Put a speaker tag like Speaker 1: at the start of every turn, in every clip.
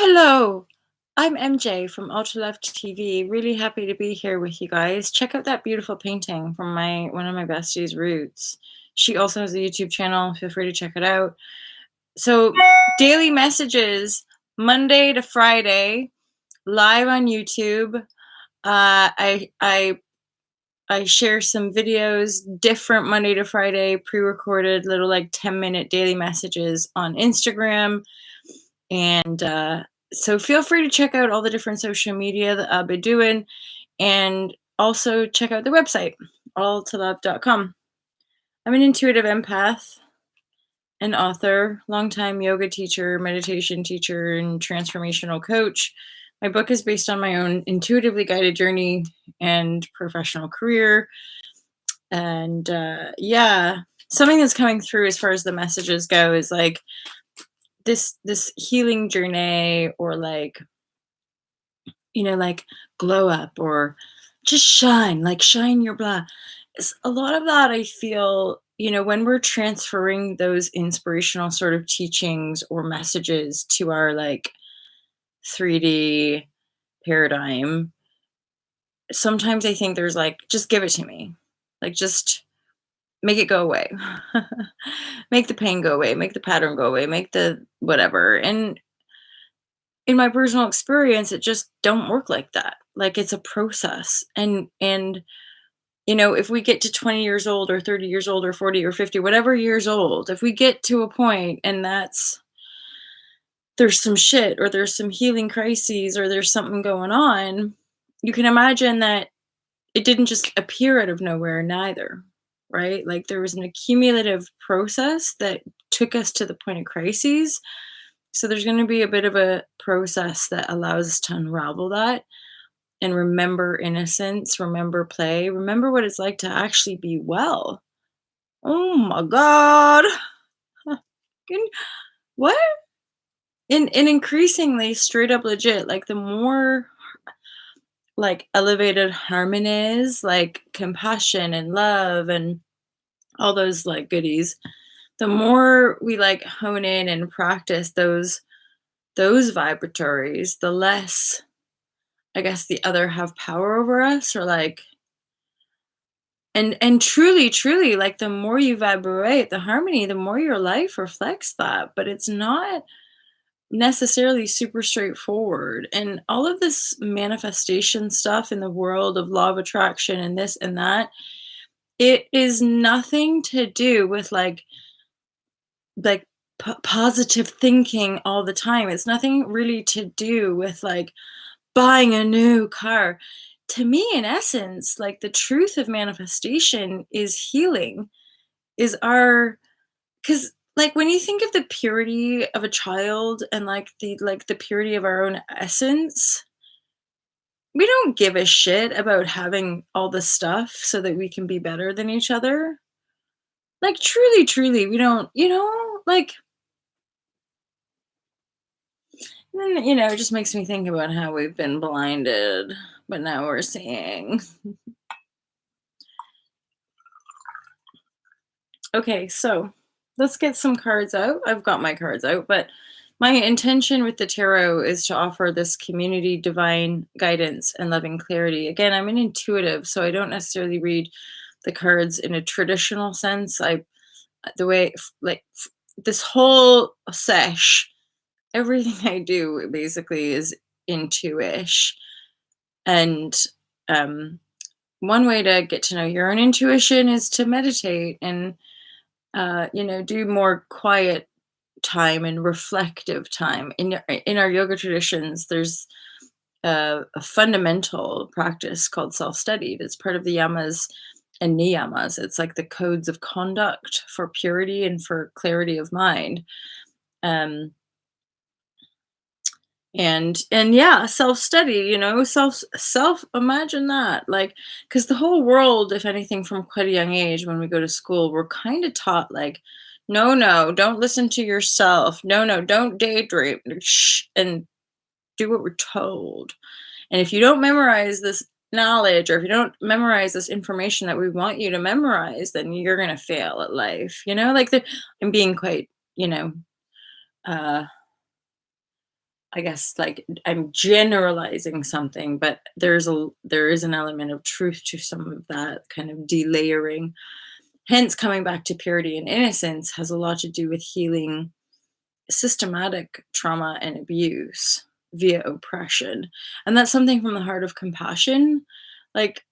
Speaker 1: Hello, I'm MJ from Ultra Left TV. Really happy to be here with you guys. Check out that beautiful painting from my one of my besties, Roots. She also has a YouTube channel. Feel free to check it out. So, daily messages, Monday to Friday, live on YouTube. I share some videos, different Monday to Friday, pre-recorded little like 10-minute daily messages on Instagram. And so feel free to check out all the different social media that I'll be doing, and also check out the website, alltolove.com. I'm an intuitive empath, an author, longtime yoga teacher, meditation teacher, and transformational coach. My book is based on my own intuitively guided journey and professional career. And yeah, something that's coming through as far as the messages go is like this healing journey, or like, like glow up, or just shine, like shine your blah. It's a lot of that I feel, when we're transferring those inspirational sort of teachings or messages to our like 3D paradigm. Sometimes I think there's like, just give it to me. Like, just make it go away. Make the pain go away, make the pattern go away, make the whatever. And in my personal experience, it just don't work like that. Like, it's a process. And if we get to 20 years old or 30 years old or 40 or 50, whatever years old, if we get to a point and there's some shit, or there's some healing crises, or there's something going on, you can imagine that it didn't just appear out of nowhere neither, right? Like, there was an accumulative process that took us to the point of crises. So there's going to be a bit of a process that allows us to unravel that and remember innocence, remember play, remember what it's like to actually be well. Oh my God. Fucking- What? And increasingly straight up legit, like the more like elevated harmonies, like compassion and love and all those like goodies, the more we like hone in and practice those vibratories, the less, I guess, the other have power over us, or like, and truly, like, the more you vibrate the harmony, the more your life reflects that. But it's not necessarily super straightforward. And all of this manifestation stuff in the world of law of attraction and this and that, it is nothing to do with like positive thinking all the time. It's nothing really to do with like buying a new car. To me, in essence, like, the truth of manifestation is healing, is our, because like when you think of the purity of a child and like the purity of our own essence, we don't give a shit about having all the stuff so that we can be better than each other. Like, truly, we don't, like. And, it just makes me think about how we've been blinded, but now we're seeing. Okay, so let's get some cards out. I've got my cards out, but my intention with the tarot is to offer this community, divine guidance, and loving clarity. Again, I'm an intuitive, so I don't necessarily read the cards in a traditional sense. The way, like, this whole sesh, everything I do basically is intuish. And one way to get to know your own intuition is to meditate and do more quiet time and reflective time. In our yoga traditions, there's a fundamental practice called self-study that's part of the yamas and niyamas. It's like the codes of conduct for purity and for clarity of mind. Um, and yeah, self-study, self imagine that, like, because the whole world, if anything, from quite a young age, when we go to school, we're kind of taught like, no, don't listen to yourself, no, don't daydream, shh, and do what we're told. And if you don't memorize this knowledge, or if you don't memorize this information that we want you to memorize, then you're going to fail at life, like, I'm being quite, uh I guess like I'm generalizing something, but there is an element of truth to some of that kind of delayering. Hence, coming back to purity and innocence has a lot to do with healing systematic trauma and abuse via oppression. And that's something from the heart of compassion. Like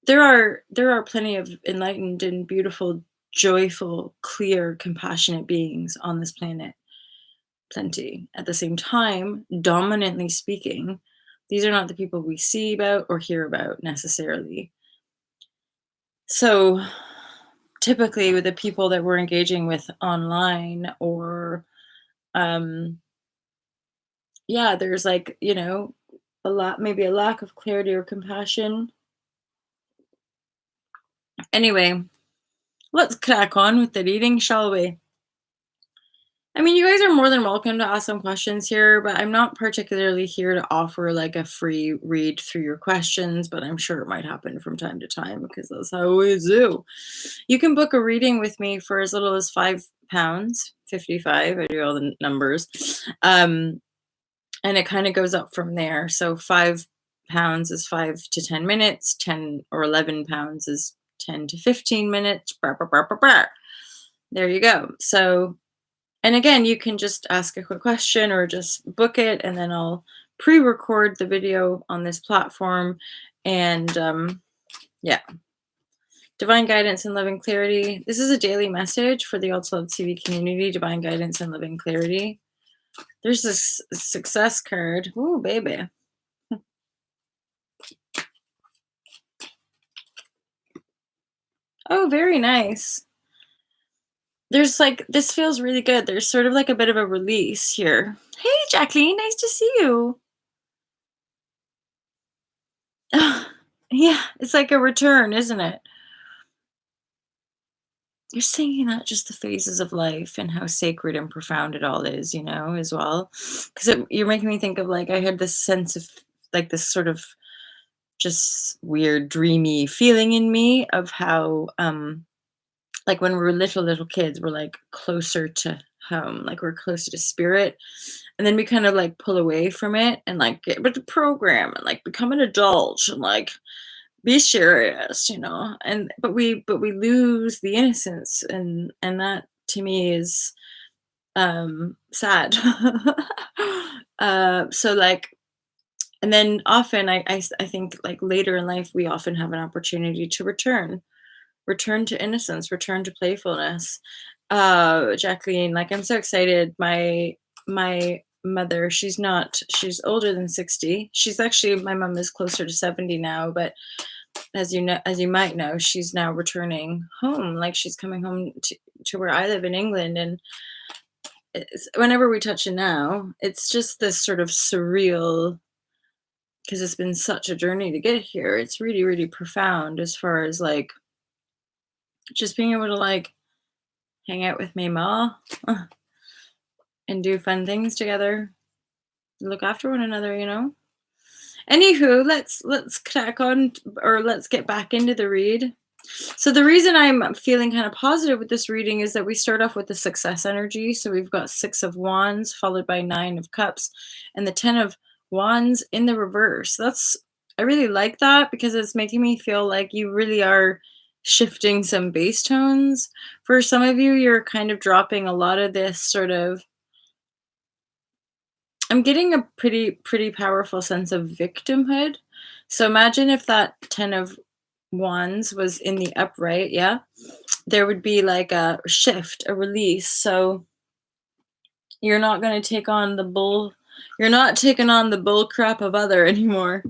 Speaker 1: there are plenty of enlightened and beautiful, joyful, clear, compassionate beings on this planet. Plenty. At the same time, dominantly speaking, these are not the people we see about or hear about necessarily. So typically with the people that we're engaging with online or um yeah, there's like, a lot, maybe a lack of clarity or compassion. Anyway, let's crack on with the reading, shall we? I mean, you guys are more than welcome to ask some questions here, but I'm not particularly here to offer like a free read through your questions, but I'm sure it might happen from time to time because that's how we do. You can book a reading with me for as little as £5, 55. I do all the numbers. And it kind of goes up from there. So £5 is 5 to 10 minutes, 10 or £11 is 10 to 15 minutes. Brr, brr, brr, brr, brr. There you go. So, and again, you can just ask a quick question or just book it, and then I'll pre-record the video on this platform. And yeah, divine guidance and loving clarity. This is a daily message for the Alt Love TV community. Divine guidance and loving clarity. There's this success card. Ooh, baby. Oh, very nice. There's like, this feels really good. There's sort of like a bit of a release here. Hey, Jacqueline, nice to see you. Yeah, it's like a return, isn't it? You're seeing not just the phases of life and how sacred and profound it all is, as well. Because you're making me think of like, I had this sense of like this sort of just weird, dreamy feeling in me of how, like when we're little kids, we're like closer to home, like we're closer to spirit. And then we kind of like pull away from it and like get with the program and like become an adult and like be serious, and but we lose the innocence, and that to me is sad. So like, and then often I think like later in life we often have an opportunity to return to innocence, return to playfulness. Jacqueline, like I'm so excited. My mother, she's older than 60. She's actually, my mom is closer to 70 now, but as you might know, she's now returning home. Like she's coming home to where I live in England. And whenever we touch it now, it's just this sort of surreal, because it's been such a journey to get here. It's really, really profound as far as like just being able to like hang out with my ma and do fun things together, look after one another. Anywho, let's crack on, or let's get back into the read. So the reason I'm feeling kind of positive with this reading is that we start off with the success energy. So we've got 6 of Wands followed by 9 of Cups and the 10 of Wands in the reverse. I really like that because it's making me feel like you really are shifting some bass tones. For some of you, you're kind of dropping a lot of this sort of, I'm getting a pretty powerful sense of victimhood. So imagine if that 10 of Wands was in the upright, yeah? There would be like a shift, a release. So you're not going to take on the bull. You're not taking on the bull crap of other anymore.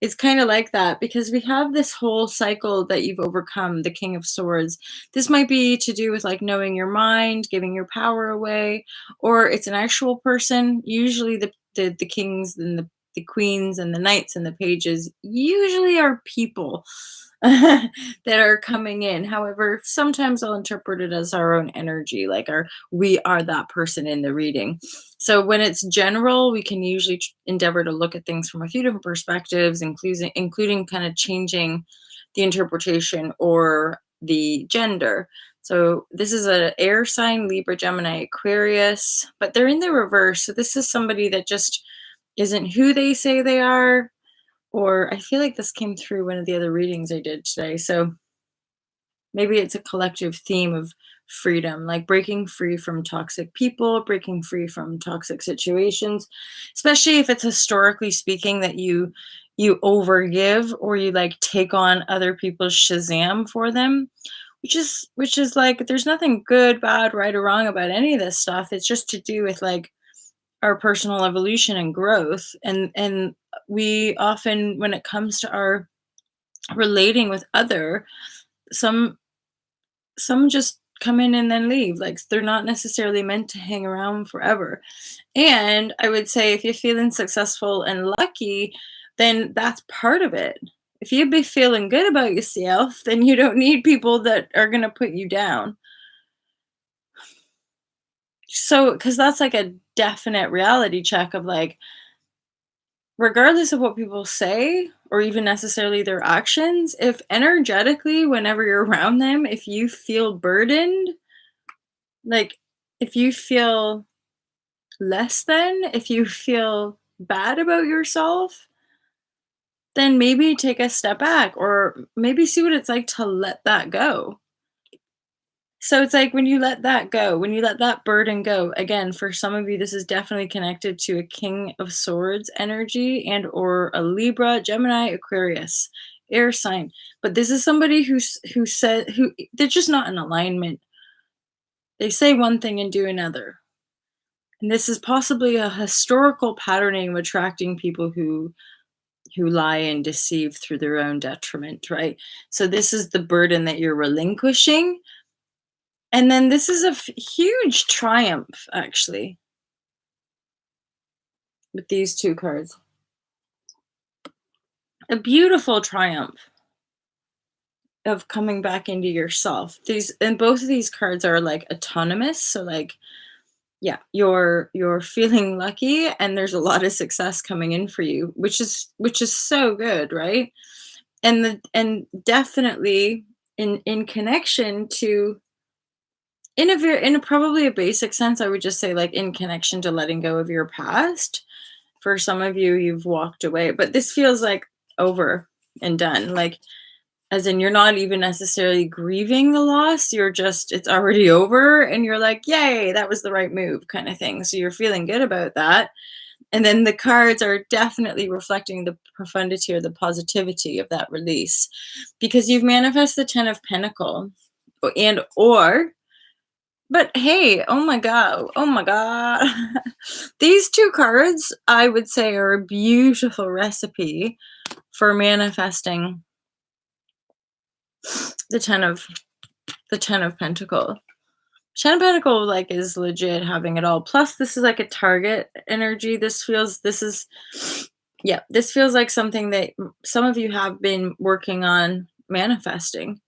Speaker 1: It's kind of like that because we have this whole cycle that you've overcome, the King of Swords. This might be to do with like knowing your mind, giving your power away, or it's an actual person. Usually the kings and the queens and the knights and the pages usually are people that are coming in. However, sometimes I'll interpret it as our own energy, like we are that person in the reading. So when it's general, we can usually endeavor to look at things from a few different perspectives, including kind of changing the interpretation or the gender. So this is a air sign, Libra, Gemini, Aquarius, but they're in the reverse. So this is somebody that just isn't who they say they are. Or I feel like this came through one of the other readings I did today. So maybe it's a collective theme of freedom, like breaking free from toxic people, breaking free from toxic situations, especially if it's historically speaking that you overgive or you like take on other people's shazam for them, which is like there's nothing good, bad, right or wrong about any of this stuff. It's just to do with like our personal evolution and growth. And we often, when it comes to our relating with other, some some just come in and then leave. Like they're not necessarily meant to hang around forever. And I would say if you're feeling successful and lucky, then that's part of it. If you be feeling good about yourself, then you don't need people that are going to put you down. So, because that's like a definite reality check of like, regardless of what people say or even necessarily their actions, if energetically, whenever you're around them, if you feel burdened, like if you feel less than, if you feel bad about yourself, then maybe take a step back or maybe see what it's like to let that go. So it's like when you let that go, when you let that burden go, again, for some of you, this is definitely connected to a King of Swords energy and or a Libra, Gemini, Aquarius, air sign. But this is somebody who said who they're just not in alignment. They say one thing and do another. And this is possibly a historical patterning of attracting people who lie and deceive through their own detriment, right? So this is the burden that you're relinquishing. And then this is a huge triumph, actually, with these two cards. A beautiful triumph of coming back into yourself. These and both of these cards are like autonomous. So like, yeah, you're feeling lucky and there's a lot of success coming in for you, which is so good, right? And definitely in connection to in a probably a basic sense, I would just say like in connection to letting go of your past. For some of you, you've walked away, but this feels like over and done. Like, as in, you're not even necessarily grieving the loss. You're just, it's already over. And you're like, yay, that was the right move, kind of thing. So you're feeling good about that. And then the cards are definitely reflecting the profundity or the positivity of that release because you've manifested the 10 of Pentacle and or but hey, oh my god. These two cards, I would say, are a beautiful recipe for manifesting the 10 of the 10 of Pentacle. 10 of Pentacle like is legit having it all. Plus, this is like a target energy. This feels like something that some of you have been working on manifesting.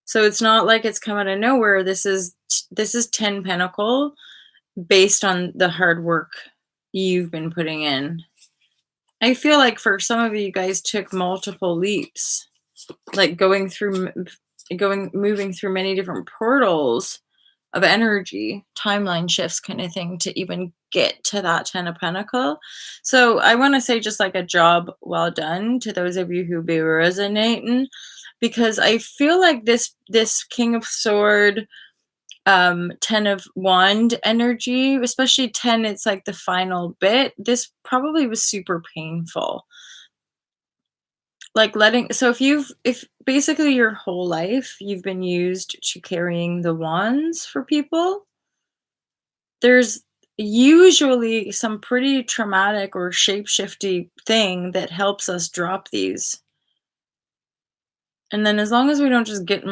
Speaker 1: So it's not like it's come out of nowhere. This is 10 Pentacle based on the hard work you've been putting in. I feel like for some of you guys took multiple leaps, like moving through many different portals of energy, timeline shifts kind of thing to even get to that 10 of Pentacle. So I want to say just like a job well done to those of you who be resonating, because I feel like this King of Sword 10 of wand energy, especially 10, it's like the final bit. This probably was super painful. Like so if basically your whole life you've been used to carrying the wands for people, there's usually some pretty traumatic or shape-shifty thing that helps us drop these. And then as long as we don't just get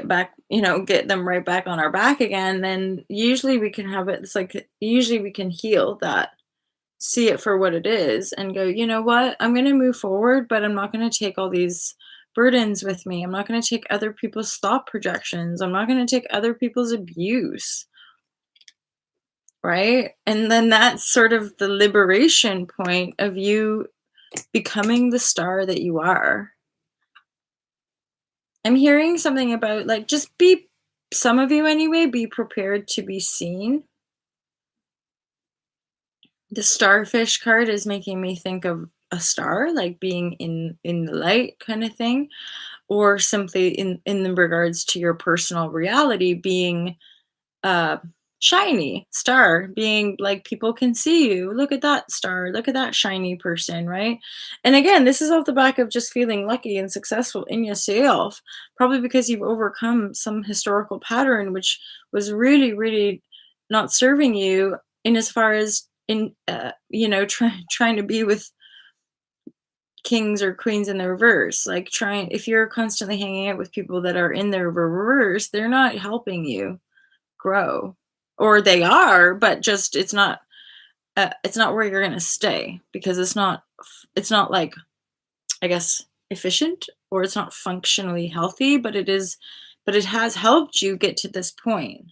Speaker 1: back, get them right back on our back again, then usually we can have it. It's like usually we can heal that, see it for what it is, and go, you know what? I'm going to move forward, but I'm not going to take all these burdens with me. I'm not going to take other people's thought projections. I'm not going to take other people's abuse. Right? And then that's sort of the liberation point of you becoming the star that you are. I'm hearing something about like just be some of you anyway, be prepared to be seen. The starfish card is making me think of a star, like being in the light kind of thing, or simply in the regards to your personal reality being uh shiny star, being like people can see you, look at that star, look at that shiny person, right? And again, this is off the back of just feeling lucky and successful in yourself, probably because you've overcome some historical pattern which was really really not serving you, in as far as in trying to be with kings or queens in the reverse, like trying, if you're constantly hanging out with people that are in their reverse, they're not helping you grow, or they are, but just it's not where you're going to stay, because it's not like, I guess, efficient, or it's not functionally healthy, but it has helped you get to this point.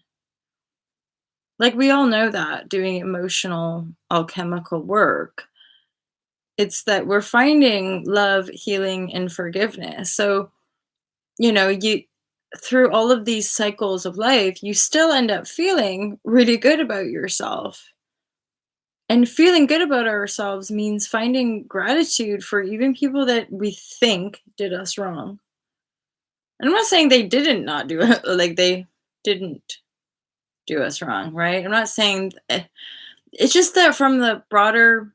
Speaker 1: Like, we all know that doing emotional alchemical work, it's that we're finding love, healing, and forgiveness. So, you, through all of these cycles of life, you still end up feeling really good about yourself. And feeling good about ourselves means finding gratitude for even people that we think did us wrong. And I'm not saying they didn't not do it, like they didn't do us wrong, right? I'm not saying it's just that from the broader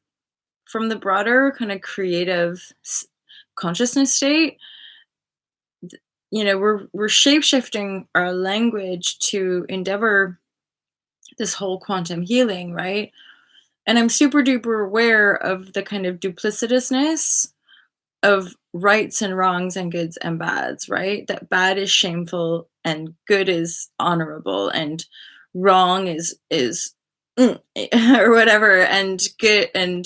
Speaker 1: kind of creative consciousness state, we're shape shifting our language to endeavor this whole quantum healing, right? And I'm super duper aware of the kind of duplicitousness of rights and wrongs and goods and bads, right? That bad is shameful and good is honorable and wrong is or whatever, and good and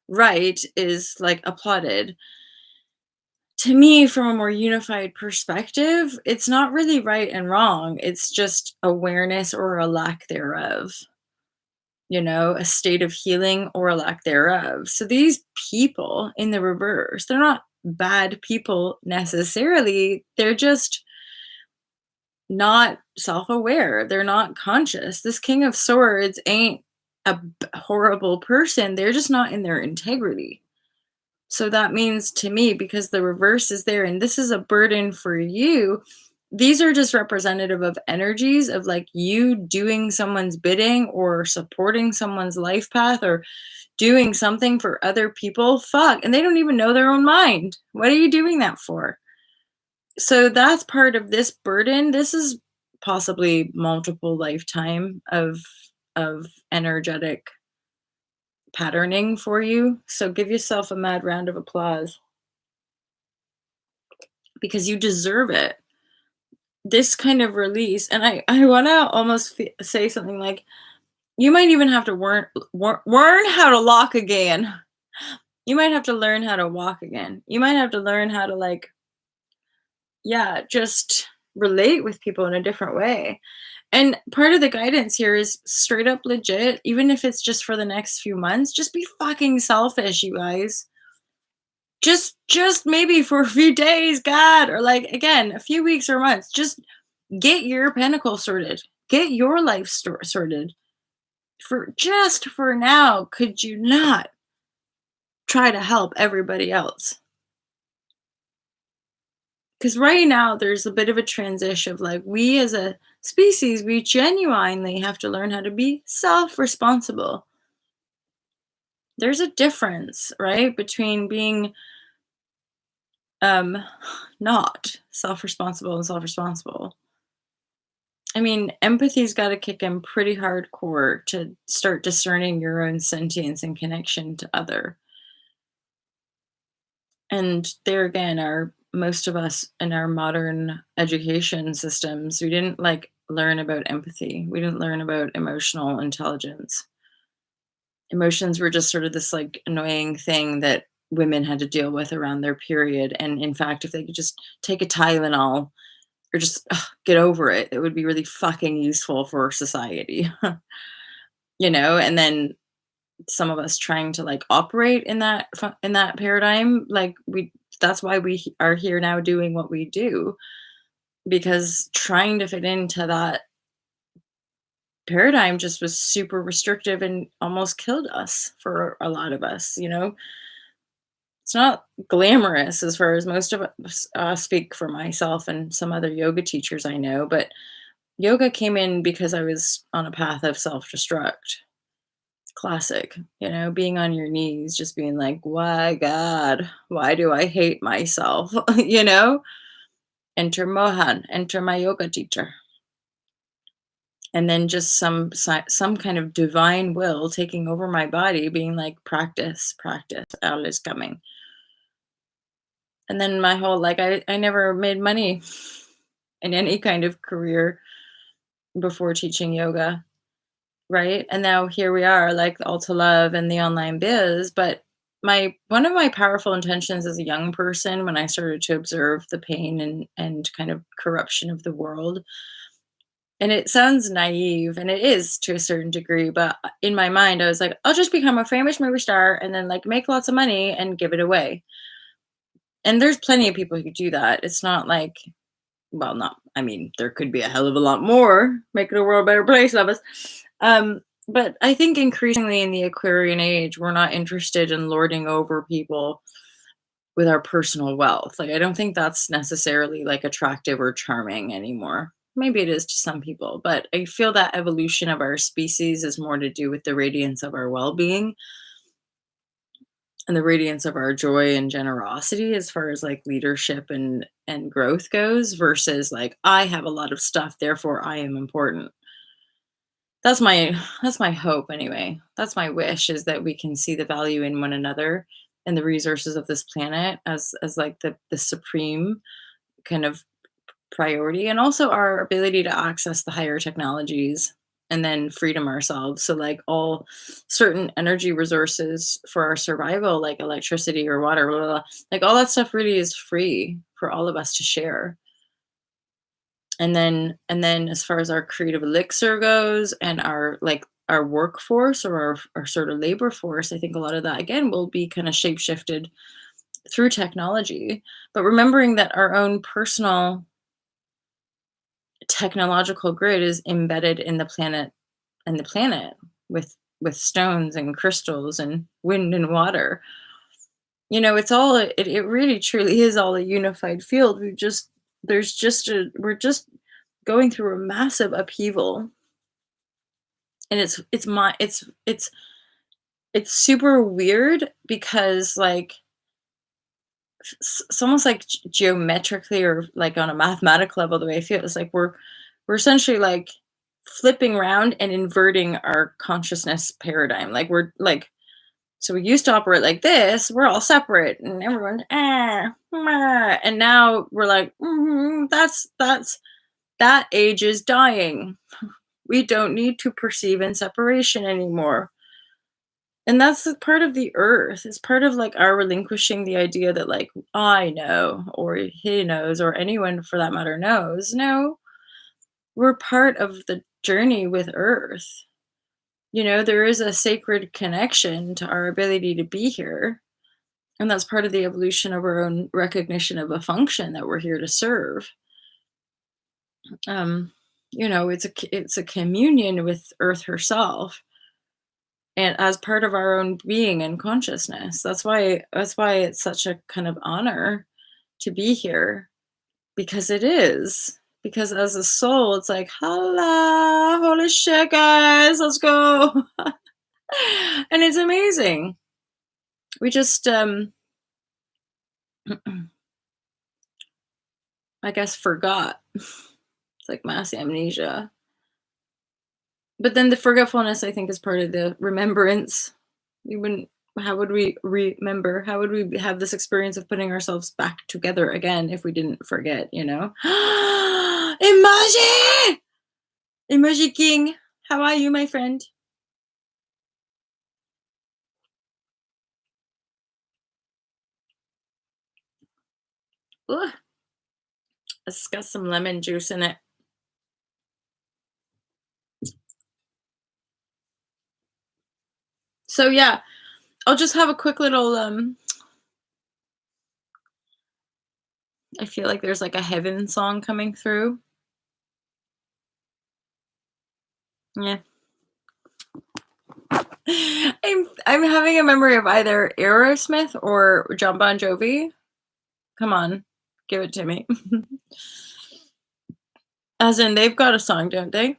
Speaker 1: right is like applauded. To me, from a more unified perspective, it's not really right and wrong. It's just awareness or a lack thereof, a state of healing or a lack thereof. So these people in the reverse, they're not bad people necessarily. They're just not self aware. They're not conscious. This King of Swords ain't a horrible person. They're just not in their integrity. So that means to me, because the reverse is there and this is a burden for you, these are just representative of energies of like you doing someone's bidding or supporting someone's life path or doing something for other people. Fuck. And they don't even know their own mind. What are you doing that for? So that's part of this burden. This is possibly multiple lifetime of energetic patterning for you. So give yourself a mad round of applause because you deserve it. This kind of release, and I want to almost say something like, you might even have to learn how to lock again. You might have to learn how to walk again. You might have to learn how to, like, yeah, just relate with people in a different way. And part of the guidance here is straight up legit, even if it's just for the next few months, just be fucking selfish, you guys. Just maybe for a few days, God, or like again, a few weeks or months. Just get your pinnacle sorted. Get your life sorted. For now, could you not try to help everybody else? Because right now there's a bit of a transition of like, we as a species, we genuinely have to learn how to be self-responsible. There's a difference, right, between being um not self-responsible and self-responsible. I mean, empathy's got to kick in pretty hardcore to start discerning your own sentience and connection to other. And there again, are most of us in our modern education systems, we didn't like learn about empathy. We didn't learn about emotional intelligence. Emotions were just sort of this like annoying thing that women had to deal with around their period. And in fact, if they could just take a Tylenol or just get over it, it would be really fucking useful for society. And then some of us trying to like operate in that paradigm, like we that's why we are here now doing what we do. because trying to fit into that paradigm just was super restrictive and almost killed us for a lot of us, you know? It's not glamorous as far as most of us speak for myself and some other yoga teachers I know, but yoga came in because I was on a path of self-destruct. Classic, you know, being on your knees, just being like, why, God, why do I hate myself? You know, enter Mohan, enter my yoga teacher. And then just some kind of divine will taking over my body, being like, practice, practice, out is coming. And then my whole like I never made money in any kind of career before teaching yoga, right? And now here we are, like all to love and the online biz. But my one of my powerful intentions as a young person when I started to observe the pain and kind of corruption of the world, and it sounds naive, and it is to a certain degree, but in my mind, I was like, I'll just become a famous movie star and then like make lots of money and give it away. And there's plenty of people who do that. It's not like, well, not, I mean, there could be a hell of a lot more, making the world a better place, love us. But I think increasingly in the Aquarian age, we're not interested in lording over people with our personal wealth. Like, I don't think that's necessarily like attractive or charming anymore. Maybe it is to some people, but I feel that evolution of our species is more to do with the radiance of our well being and the radiance of our joy and generosity as far as like leadership and growth goes versus like I have a lot of stuff therefore I am important. That's my hope anyway. That's my wish is that we can see the value in one another and the resources of this planet as like the supreme kind of priority, and also our ability to access the higher technologies and then freedom ourselves. So like all certain energy resources for our survival, like electricity or water, blah, blah, blah, like all that stuff really is free for all of us to share. And then as far as our creative elixir goes and our like our workforce or our sort of labor force, I think a lot of that again will be kind of shape shifted through technology. But remembering that our own personal technological grid is embedded in the planet with stones and crystals and wind and water. You know, it's all it really truly is all a unified field. We're just going through a massive upheaval, and it's super weird because like it's almost like geometrically or like on a mathematical level the way I feel is like we're essentially like flipping around and inverting our consciousness paradigm. Like we're like so we used to operate like this, we're all separate and everyone's and now we're like that's that age is dying. We don't need to perceive in separation anymore. And that's the part of the earth. It's part of like our relinquishing the idea that like I know or he knows or anyone for that matter knows. No, we're part of the journey with earth. You know, there is a sacred connection to our ability to be here. And that's part of the evolution of our own recognition of a function that we're here to serve. Um, you know, it's a communion with earth herself and as part of our own being and consciousness. That's why it's such a kind of honor to be here because it is. Because as a soul, it's like, hello, holy shit, guys, let's go. And it's amazing. We just I guess forgot. It's like mass amnesia. But then the forgetfulness I think is part of the remembrance. We wouldn't how would we remember? How would we have this experience of putting ourselves back together again if we didn't forget, you know? Emoji! Emoji King, how are you, my friend? Ooh, it's got some lemon juice in it. So yeah, I'll just have a quick little I feel like there's like a heaven song coming through. Yeah. I'm having a memory of either Aerosmith or John Bon Jovi. Come on, give it to me. As in, they've got a song, don't they?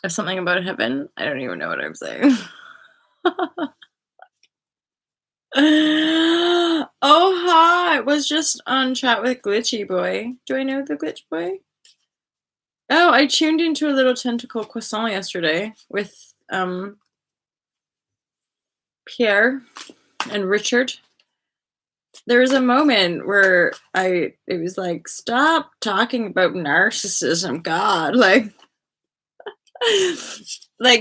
Speaker 1: Of something about heaven. I don't even know what I'm saying. Oh, hi. Was just on chat with Glitchy Boy. Do I know the Glitch Boy? Oh, I tuned into a little tentacle croissant yesterday with Pierre and Richard. There was a moment where it was like, stop talking about narcissism, God. Like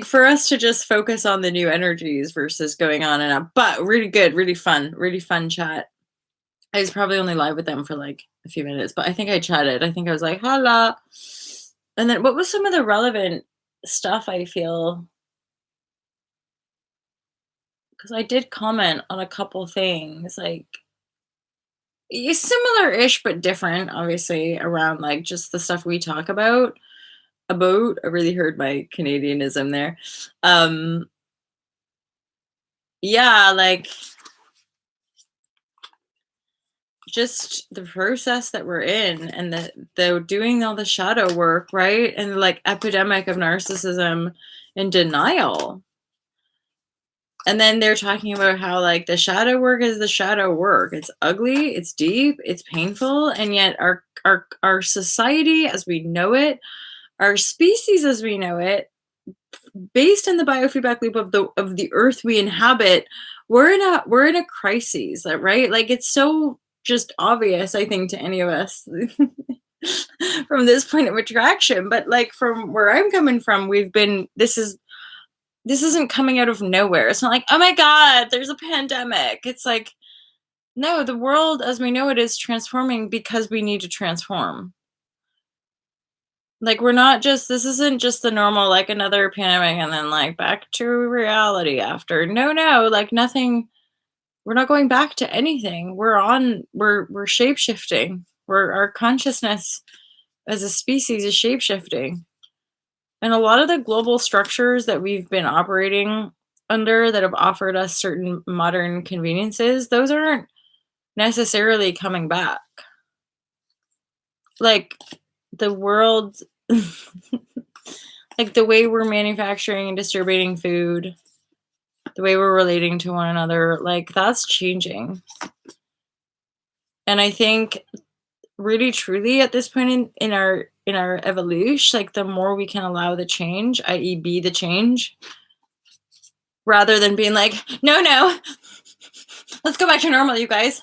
Speaker 1: for us to just focus on the new energies versus going on and up. But really good, really fun chat. I was probably only live with them for like a few minutes, but I think I chatted. I think I was like, "Hola." And then what was some of the relevant stuff I feel? Because I did comment on a couple things, like similar-ish but different, obviously, around like just the stuff we talk about. About, I really heard my Canadianism there. Yeah, like just the process that we're in and the doing all the shadow work, right? And like epidemic of narcissism and denial. And then they're talking about how like the shadow work is the shadow work. It's ugly, it's deep, it's painful, and yet our society as we know it, our species as we know it, based in the biofeedback loop of the earth we inhabit, we're in a crisis, right? Like it's so just obvious, I think, to any of us from this point of attraction. But like from where I'm coming from, this isn't coming out of nowhere. It's not like, oh my God, there's a pandemic. It's like, no, the world as we know it is transforming because we need to transform. Like we're not just this isn't just the normal like another pandemic and then like back to reality after. No, like nothing. We're not going back to anything. We're shape shifting. Our consciousness as a species is shape shifting. And a lot of the global structures that we've been operating under that have offered us certain modern conveniences, those aren't necessarily coming back. Like the world like the way we're manufacturing and distributing food, the way we're relating to one another, like that's changing. And I think really truly at this point in our evolution, like the more we can allow the change, i.e. be the change, rather than being like, no, let's go back to normal, you guys.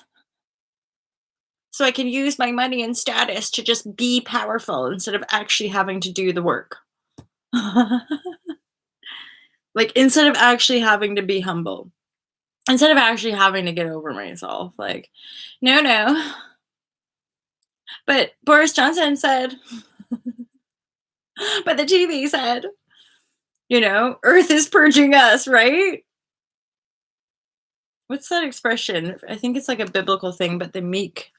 Speaker 1: So I can use my money and status to just be powerful instead of actually having to do the work. Like instead of actually having to be humble. Instead of actually having to get over myself. Like, no. But Boris Johnson said, but the TV said, Earth is purging us, right? What's that expression? I think it's like a biblical thing, but the meek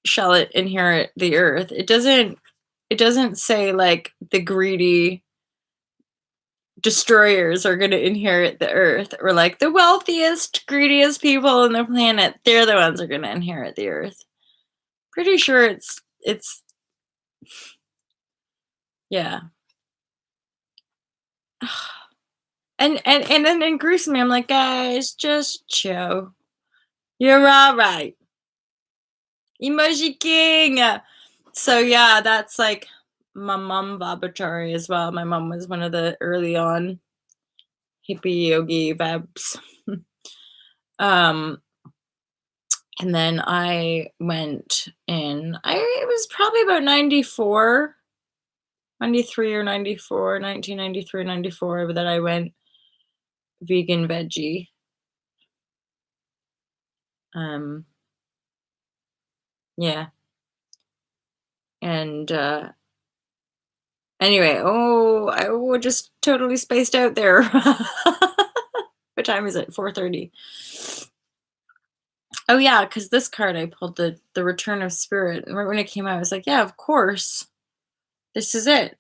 Speaker 1: shall it inherit the earth. It doesn't say like the greedy destroyers are going to inherit the earth, or like the wealthiest, greediest people on the planet, they're the ones who are going to inherit the earth. Pretty sure it's yeah. And then it grieves me. I'm like, guys, just chill. You're all right. Emoji king. So yeah, that's like my mom vibratory as well. My mom was one of the early on hippie yogi vibes. um and then I went in, it was probably about 94, 93 or 94, 1993, 94 that I went vegan veggie. Yeah. And anyway, I just totally spaced out there. What time is it? 4:30. Oh yeah, because this card I pulled, the Return of Spirit, and right when it came out, I was like, yeah, of course, this is it.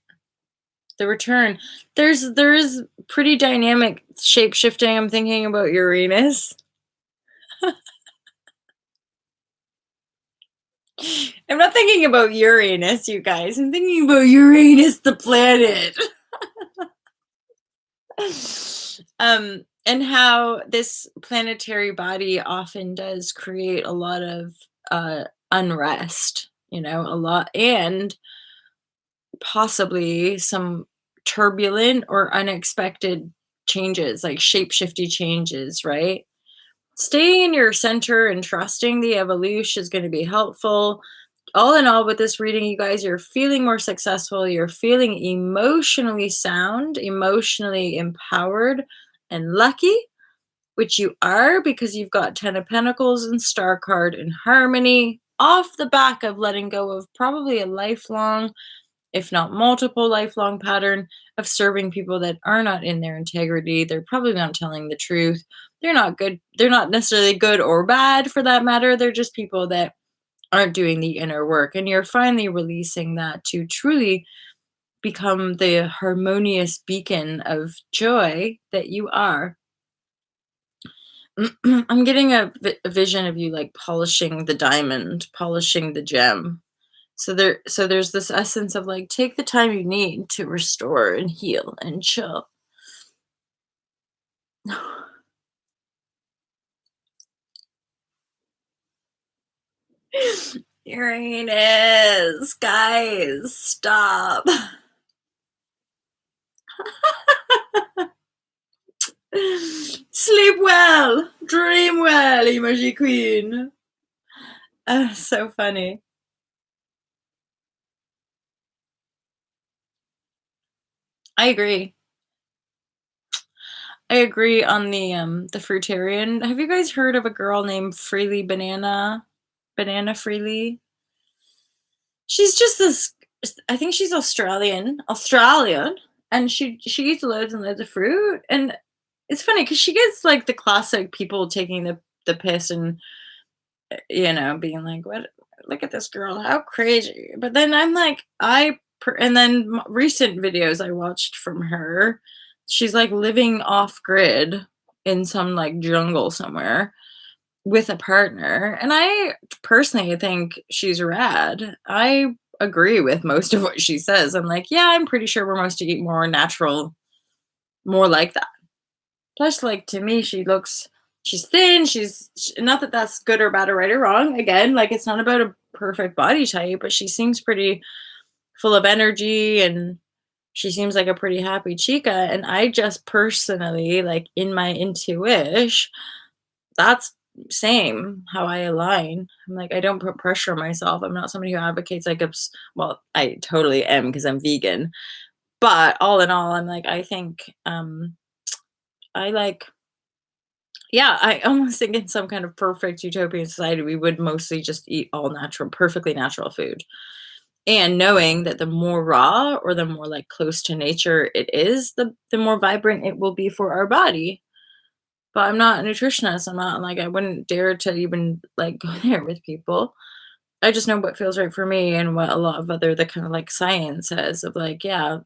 Speaker 1: The return. There is pretty dynamic shape shifting. I'm thinking about Uranus. I'm not thinking about Uranus, you guys. I'm thinking about Uranus, the planet. And how this planetary body often does create a lot of unrest, a lot, and possibly some turbulent or unexpected changes, like shape-shifty changes, right? Staying in your center and trusting the evolution is going to be helpful. All in all, with this reading, you guys, you're feeling more successful. You're feeling emotionally sound, emotionally empowered, and lucky, which you are because you've got Ten of Pentacles and Star card in harmony off the back of letting go of probably a lifelong, if not multiple lifelong pattern of serving people that are not in their integrity. They're probably not telling the truth. They're not good. They're not necessarily good or bad for that matter. They're just people that aren't doing the inner work. And you're finally releasing that to truly become the harmonious beacon of joy that you are. I'm getting a vision of you like polishing the diamond, polishing the gem. So there's this essence of like take the time you need to restore and heal and chill. Uranus, guys, stop. Sleep well, dream well, emoji queen. So funny. I agree. I agree on the fruitarian. Have you guys heard of a girl named Freely Banana? Banana Freely? She's just this, I think she's Australian, and she eats loads and loads of fruit, and it's funny because she gets, like, the classic people taking the piss and, being like, "What? Look at this girl, how crazy." But then I'm like, and then recent videos I watched from her, she's, like, living off grid in some, like, jungle somewhere with a partner, and I personally think she's rad. I agree with most of what she says. I'm like, "Yeah, I'm pretty sure we're supposed to eat more natural, more like that." Plus, like, to me, she's thin, not that that's good or bad or right or wrong, again, like, it's not about a perfect body type, but she seems pretty full of energy, and she seems like a pretty happy chica, and I just personally, like, in my intuition, that's same how I align. I'm like, I don't put pressure on myself. I'm not somebody who advocates like well, I totally am because I'm vegan. But all in all, I'm like, I think I like yeah, I almost think in some kind of perfect utopian society we would mostly just eat all natural, perfectly natural food. And knowing that the more raw or the more like close to nature it is, the more vibrant it will be for our body. But I'm not a nutritionist. I'm not like I wouldn't dare to even like go there with people. I just know what feels right for me and what a lot of other the kind of like science says of like, yeah,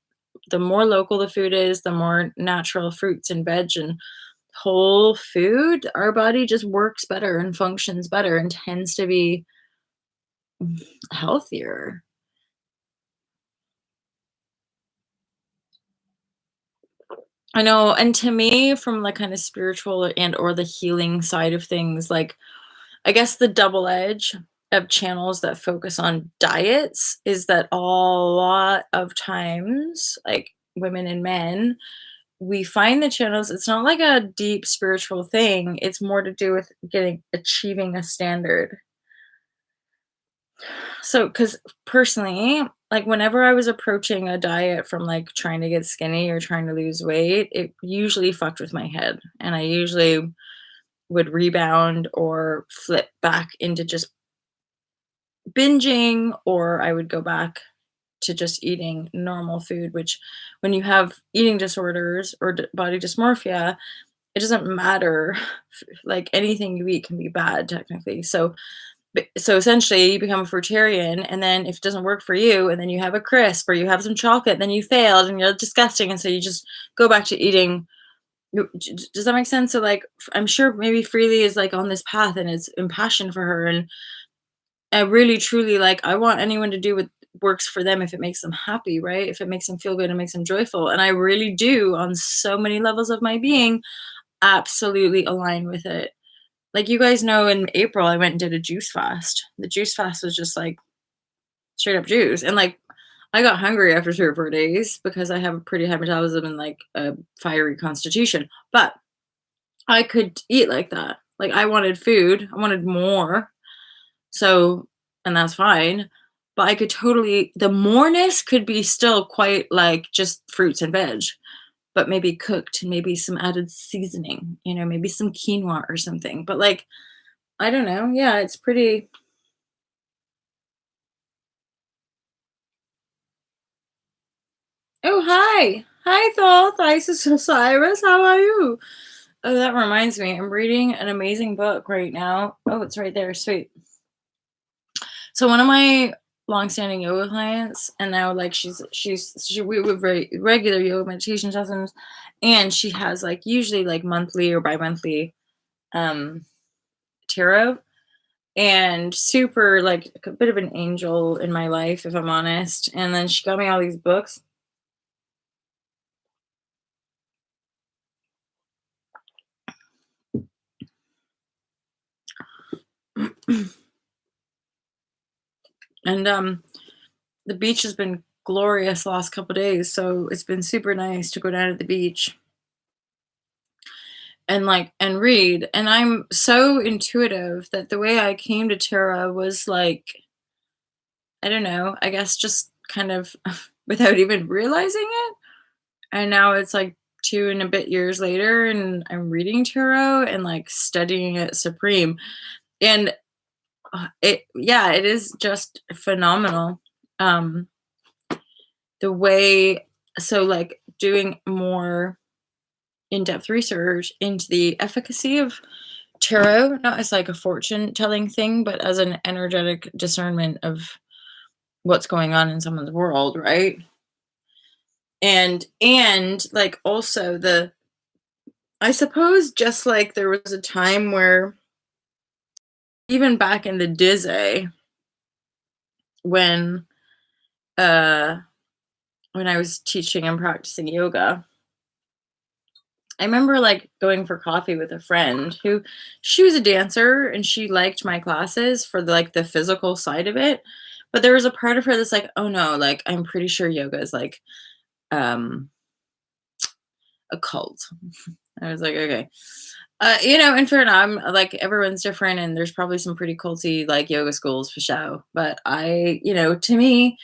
Speaker 1: the more local the food is, the more natural fruits and veg and whole food, our body just works better and functions better and tends to be healthier. I know, and to me, from the kind of spiritual and or the healing side of things, like I guess the double edge of channels that focus on diets is that a lot of times, like women and men, we find the channels, it's not like a deep spiritual thing. It's more to do with achieving a standard. So, because personally, like whenever I was approaching a diet from like trying to get skinny or trying to lose weight, it usually fucked with my head. And I usually would rebound or flip back into just binging, or I would go back to just eating normal food, which when you have eating disorders or body dysmorphia, it doesn't matter. Like anything you eat can be bad technically. So essentially you become a fruitarian, and then if it doesn't work for you, and then you have a crisp or you have some chocolate, then you failed and you're disgusting, and so you just go back to eating. Does that make sense? So like I'm sure maybe Freely is like on this path and it's impassioned for her, and I really truly like I want anyone to do what works for them if it makes them happy, right? If it makes them feel good and makes them joyful. And I really do on so many levels of my being absolutely align with it. Like you guys know in April I went and did a juice fast. The juice fast was just like straight up juice. And like I got hungry after 3 or 4 days because I have a pretty high metabolism and like a fiery constitution. But I could eat like that. Like I wanted food. I wanted more. So, and that's fine. But I could totally the moreness could be still quite like just fruits and veg, but maybe cooked, maybe some added seasoning, maybe some quinoa or something. But like, I don't know. Yeah, it's pretty. Oh, hi. Hi, Thoth. Isis Osiris. How are you? Oh, that reminds me. I'm reading an amazing book right now. Oh, it's right there. Sweet. So one of my longstanding yoga clients, and now like we have regular yoga meditation sessions, and she has like usually like monthly or bi-monthly um tarot, and super like a bit of an angel in my life if I'm honest. And then she got me all these books. And the beach has been glorious the last couple days, so it's been super nice to go down to the beach and like and read. And I'm so intuitive that the way I came to tarot was like, I don't know, I guess just kind of without even realizing it. And now it's like 2 and a bit years later, and I'm reading tarot and like studying it supreme. And yeah, it is just phenomenal. Um, the way, so like doing more in-depth research into the efficacy of tarot, not as like a fortune telling thing, but as an energetic discernment of what's going on in someone's world, right? And like also the I suppose just like there was a time where even back in the Dizzy when uh when I was teaching and practicing yoga, I remember like going for coffee with a friend who she was a dancer and she liked my classes for like the physical side of it. But there was a part of her that's like, oh no, like I'm pretty sure yoga is like um a cult. I was like, okay. And fair enough, I'm like everyone's different and there's probably some pretty culty like yoga schools for show. But to me,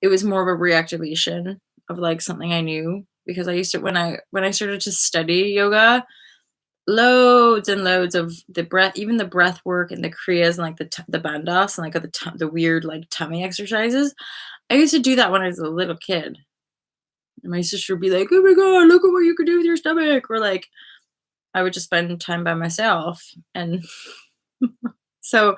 Speaker 1: it was more of a reactivation of like something I knew because I used to when I started to study yoga, loads and loads of the breath, even the breath work and the kriyas and like the bandhas and like the weird like tummy exercises. I used to do that when I was a little kid. And my sister would be like, "Oh my god, look at what you could do with your stomach," or like I would just spend time by myself. And so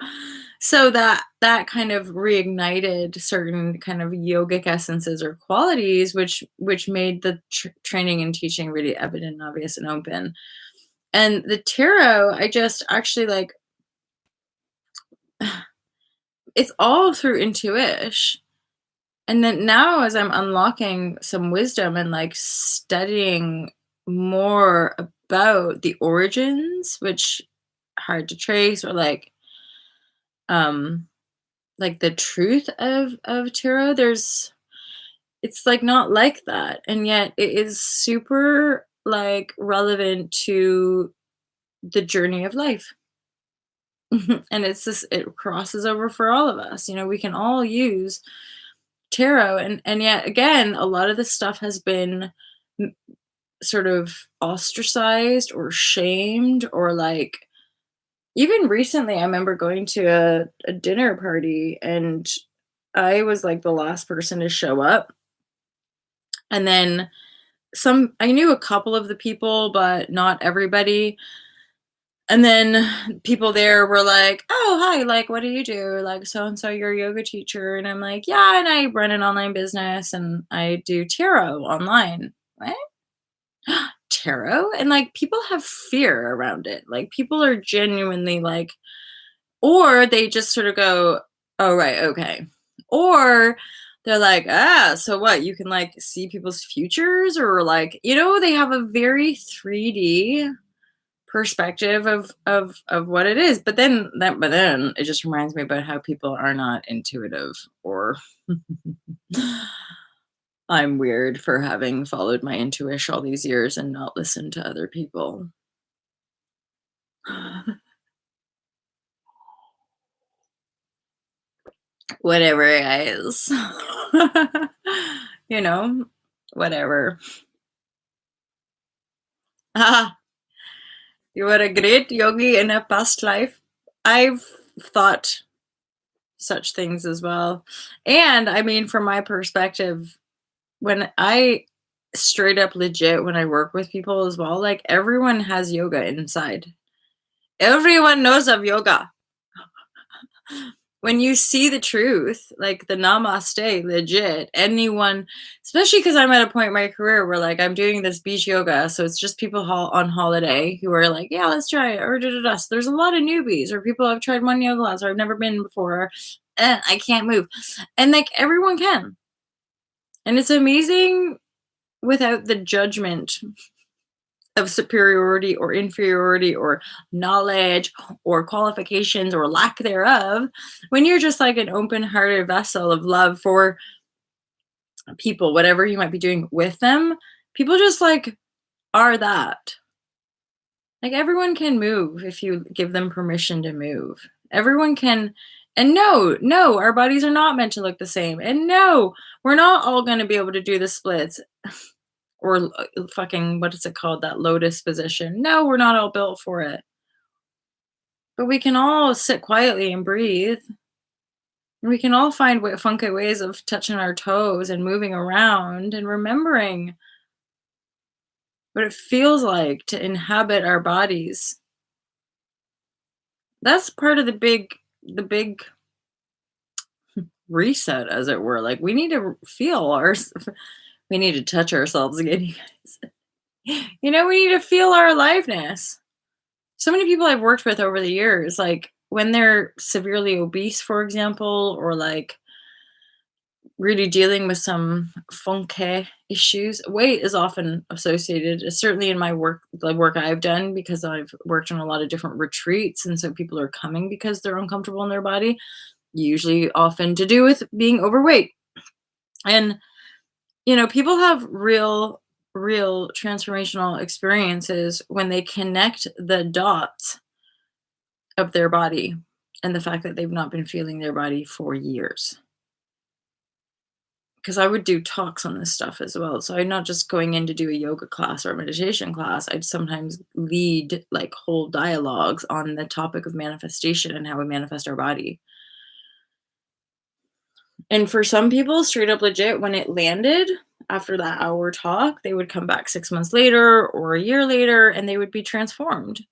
Speaker 1: that kind of reignited certain kind of yogic essences or qualities which made the training and teaching really evident, obvious, and open. And the tarot, I just actually like it's all through intuition. And then now as I'm unlocking some wisdom and like studying more about the origins, which hard to trace, or um like the truth of tarot, it's like not like that. And yet it is super like relevant to the journey of life. And it crosses over for all of us. We can all use tarot, and yet again a lot of this stuff has been m- sort of ostracized or shamed, or like even recently I remember going to a dinner party and I was like the last person to show up, and then I knew a couple of the people, but not everybody. And then people there were like, "Oh, hi, like, what do you do? Like, so and so, you're a yoga teacher." And I'm like, "Yeah, and I run an online business and I do tarot online." What? Tarot? And like people have fear around it. Like people are genuinely like, or they just sort of go, "Oh, right, okay." Or they're like, "Ah, so what? You can like see people's futures?" Or like, they have a very 3D perspective of what it is. But then it just reminds me about how people are not intuitive, or I'm weird for having followed my intuition all these years and not listened to other people. Whatever, guys. you know, whatever. Ah, you were a great yogi in a past life. I've thought such things as well. And I mean, from my perspective, when I straight up legit, when I work with people as well, like everyone has yoga inside. Everyone knows of yoga. When you see the truth, like the namaste, legit, anyone, especially because I'm at a point in my career where like I'm doing this beach yoga. So it's just people on holiday who are like, yeah, let's try it. Or da, da, da. So there's a lot of newbies or people have tried one yoga class or I've never been before. I can't move. And like everyone can. And it's amazing without the judgment of superiority or inferiority or knowledge or qualifications or lack thereof, when you're just like an open-hearted vessel of love for people, whatever you might be doing with them, people just like are that. Like everyone can move if you give them permission to move. Everyone can. And no, no, our bodies are not meant to look the same. And no, we're not all going to be able to do the splits or fucking, what is it called? That lotus position. No, we're not all built for it. But we can all sit quietly and breathe. We can all find funky ways of touching our toes and moving around and remembering what it feels like to inhabit our bodies. That's part of the big reset, as it were. Like we need to feel our, we need to touch ourselves again, you guys. We need to feel our aliveness. So many people I've worked with over the years, like when they're severely obese, for example, or like really dealing with some funky issues. Weight is often associated, certainly in my work, the work I've done, because I've worked on a lot of different retreats. And so people are coming because they're uncomfortable in their body, usually often to do with being overweight. And, people have real transformational experiences when they connect the dots of their body and the fact that they've not been feeling their body for years. Because I would do talks on this stuff as well. So I'm not just going in to do a yoga class or a meditation class. I'd sometimes lead like whole dialogues on the topic of manifestation and how we manifest our body. And for some people, straight up legit, when it landed after that hour talk, they would come back 6 months later or a year later and they would be transformed.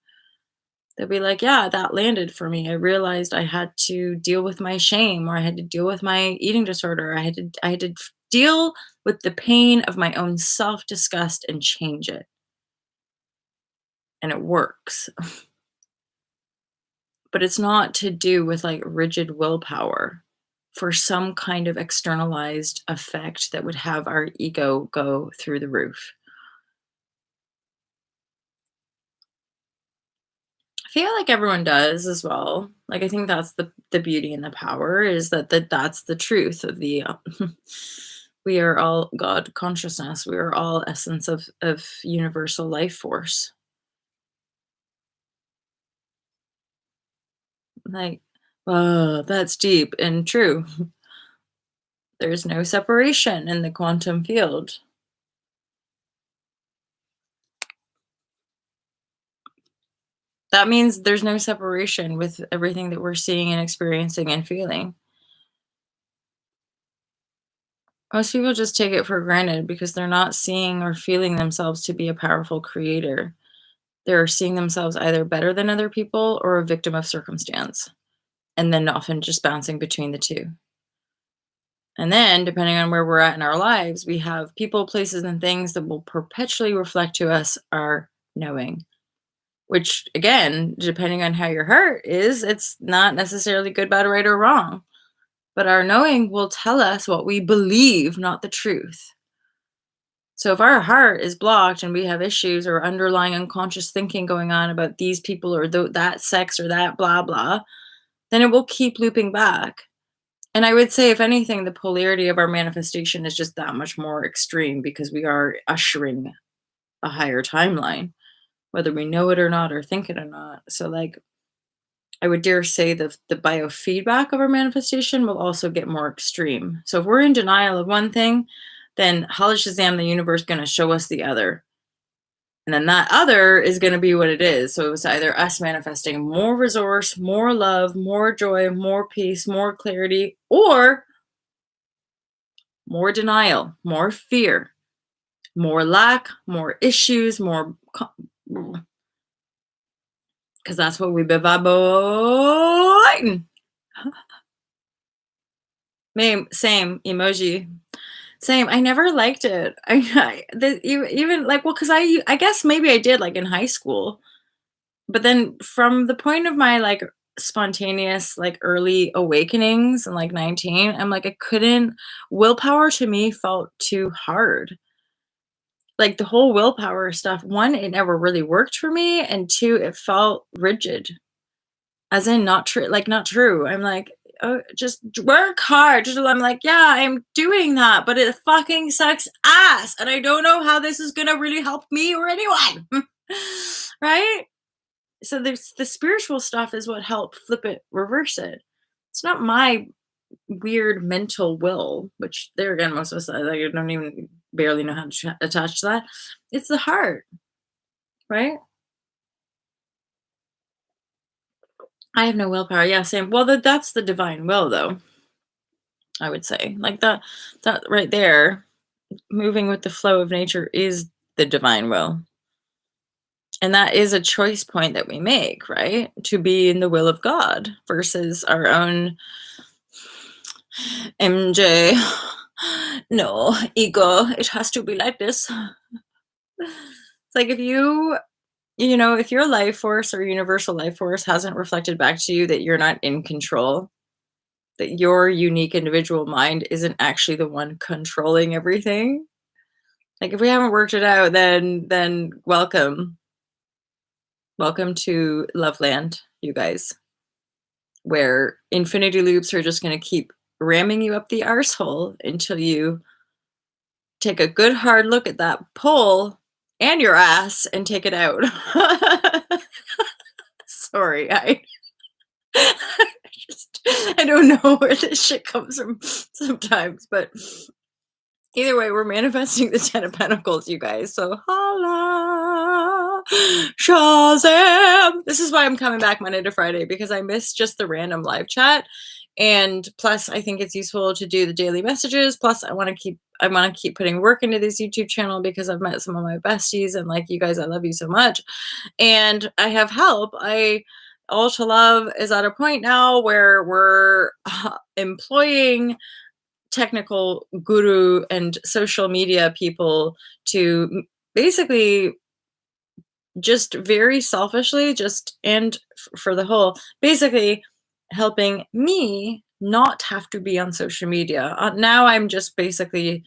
Speaker 1: They'll be like, yeah, that landed for me. I realized I had to deal with my shame, or I had to deal with my eating disorder. I had to deal with the pain of my own self-disgust and change it. And it works. But it's not to do with like rigid willpower for some kind of externalized effect that would have our ego go through the roof. I feel like everyone does as well. Like I think that's the beauty and the power, is that's the truth of the we are all God consciousness. We are all essence of universal life force. Like, oh, that's deep and true. There's no separation in the quantum field. That means there's no separation with everything that we're seeing and experiencing and feeling. Most people just take it for granted because they're not seeing or feeling themselves to be a powerful creator. They're seeing themselves either better than other people or a victim of circumstance, and then often just bouncing between the two. And then, depending on where we're at in our lives, we have people, places, and things that will perpetually reflect to us our knowing, which, again, depending on how your heart is, it's not necessarily good, bad, right, or wrong. But our knowing will tell us what we believe, not the truth. So if our heart is blocked and we have issues or underlying unconscious thinking going on about these people or that sex or that blah blah, then it will keep looping back. And I would say, if anything, the polarity of our manifestation is just that much more extreme because we are ushering a higher timeline, whether we know it or not or think it or not. So, like, I would dare say the biofeedback of our manifestation will also get more extreme. So, if we're in denial of one thing, then holy Shazam, the universe going to show us the other. And then that other is going to be what it is. So it's either us manifesting more resource, more love, more joy, more peace, more clarity, or more denial, more fear, more lack, more issues, more. Because that's what we've been vibrating. Same emoji. Same. I never liked it. Even like, well, because I guess maybe I did like in high school. But then from the point of my, like, spontaneous, like, early awakenings and, like, 19, I'm like, I couldn't willpower to me felt too hard. Like, the whole willpower stuff, 1, it never really worked for me, and 2, it felt rigid, as in not true like, not true. I'm like, "Oh, just work hard." Just I'm like, "Yeah, I'm doing that, but it fucking sucks ass, and I don't know how this is gonna really help me or anyone." Right? So there's the spiritual stuff is what helped flip it, reverse it. It's not my weird mental will, which there again, most of us like, I don't even barely know how to attach to that. It's the heart, right? I have no willpower. Yeah, same. Well, that's the divine will, though. I would say, like that right there, moving with the flow of nature is the divine will. And that is a choice point that we make, right? To be in the will of God versus our own MJ. No, ego, it has to be like this. It's like if if your life force or universal life force hasn't reflected back to you that you're not in control, that your unique individual mind isn't actually the one controlling everything. Like if we haven't worked it out, then welcome. Welcome to Loveland, you guys, where infinity loops are just gonna keep ramming you up the arsehole until you take a good hard look at that pole and your ass and take it out. Sorry, I don't know where this shit comes from sometimes, but either way, we're manifesting the Ten of Pentacles, you guys. So holla, Shazam! This is why I'm coming back Monday to Friday, because I miss just the random live chat. And plus, I think it's useful to do the daily messages. Plus, I want to keep putting work into this YouTube channel because I've met some of my besties, and like you guys, I love you so much. And I have help. All to Love is at a point now where we're employing technical guru and social media people to basically just very selfishly and for the whole basically helping me not have to be on social media. Now I'm just basically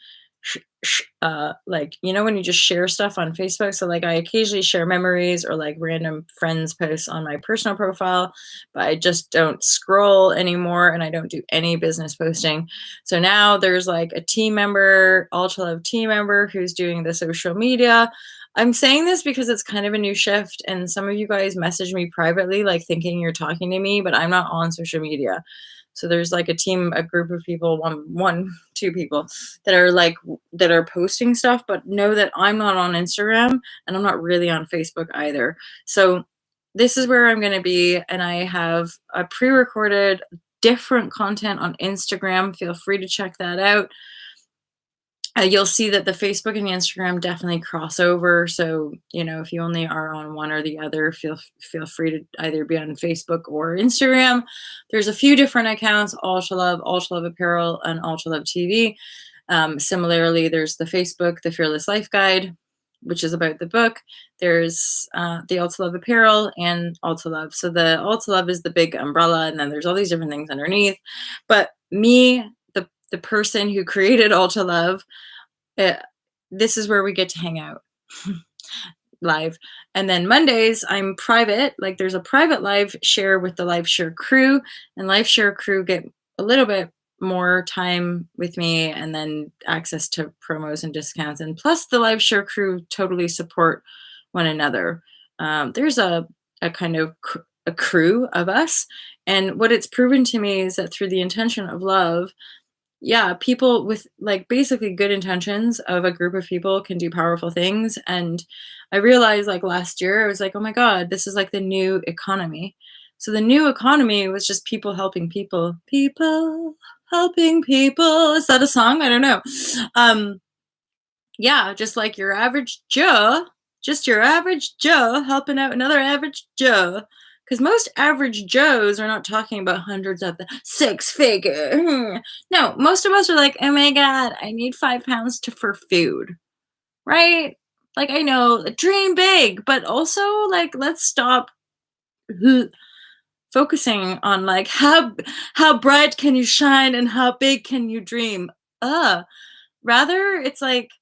Speaker 1: like, when you just share stuff on Facebook. So like I occasionally share memories or like random friends posts on my personal profile, but I just don't scroll anymore and I don't do any business posting. So now there's like a team member, Ultra Love team member, who's doing the social media. I'm saying this because it's kind of a new shift, and some of you guys message me privately, like thinking you're talking to me, but I'm not on social media. So there's like a group of people, two people that are posting stuff, but know that I'm not on Instagram and I'm not really on Facebook either. So this is where I'm going to be, and I have a pre-recorded different content on Instagram. Feel free to check that out. You'll see that the Facebook and the Instagram definitely cross over. So, if you only are on one or the other, feel free to either be on Facebook or Instagram. There's a few different accounts: Ultra Love Apparel, and Ultra Love TV. Similarly, there's the Facebook, the Fearless Life Guide, which is about the book. There's the Ultra Love Apparel and Ultra Love. So the Ultra Love is the big umbrella, and then there's all these different things underneath. But me, the person who created Ultra Love, uh, this is where we get to hang out live. And then Mondays, I'm private. Like, there's a private live share with the live share crew, and live share crew get a little bit more time with me, and then access to promos and discounts. And plus, the live share crew totally support one another. There's a kind of a crew of us. And what it's proven to me is that through the intention of love, yeah, people with like basically good intentions of a group of people can do powerful things. And I realized like last year, I was like, oh my God, this is like the new economy. So the new economy was just people helping people, people helping people. Is that a song? I don't know. Yeah, just like your average Joe, just your average Joe helping out another average Joe. Because most average Joes are not talking about hundreds of the six figure. No, most of us are like, oh my God, I need 5 pounds for food. Right? Like, I know, dream big, but also like, let's stop focusing on like how bright can you shine and how big can you dream. Rather, it's like,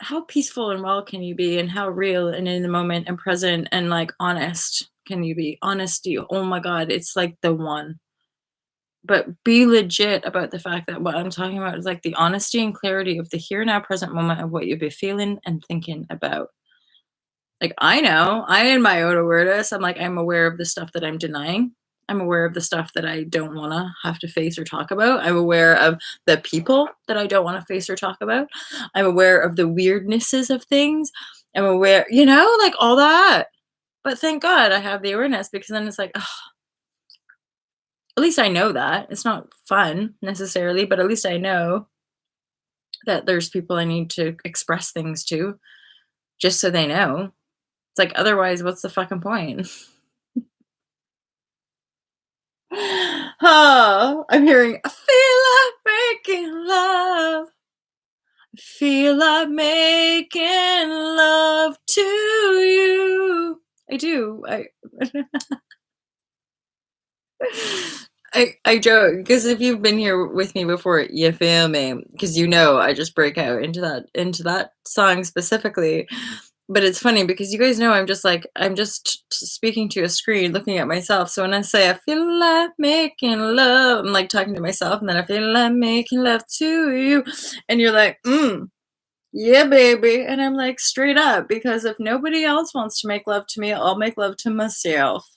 Speaker 1: how peaceful and well can you be, and how real and in the moment and present and like honest can you be? Honesty, oh my God, it's like the one. But be legit about the fact that what I'm talking about is like the honesty and clarity of the here now present moment of what you've been feeling and thinking about. Like, I know I in my own awareness, I'm like, I'm aware of the stuff that I'm denying. I'm aware of the stuff that I don't want to have to face or talk about. I'm aware of the people that I don't want to face or talk about. I'm aware of the weirdnesses of things. I'm aware, like all that. But thank God I have the awareness, because then it's like, ugh, at least I know that. It's not fun necessarily, but at least I know that there's people I need to express things to, just so they know. It's like, otherwise, what's the fucking point? Oh, I'm hearing, I feel like making love. I feel like making love to you. I do. I joke, because if you've been here with me before, you feel me, because I just break out into that song specifically. But it's funny because you guys know I'm just speaking to a screen, looking at myself. So when I say I feel like making love, I'm like talking to myself, and then I feel like making love to you, and you're like, yeah, baby, and I'm like, straight up, because if nobody else wants to make love to me, I'll make love to myself.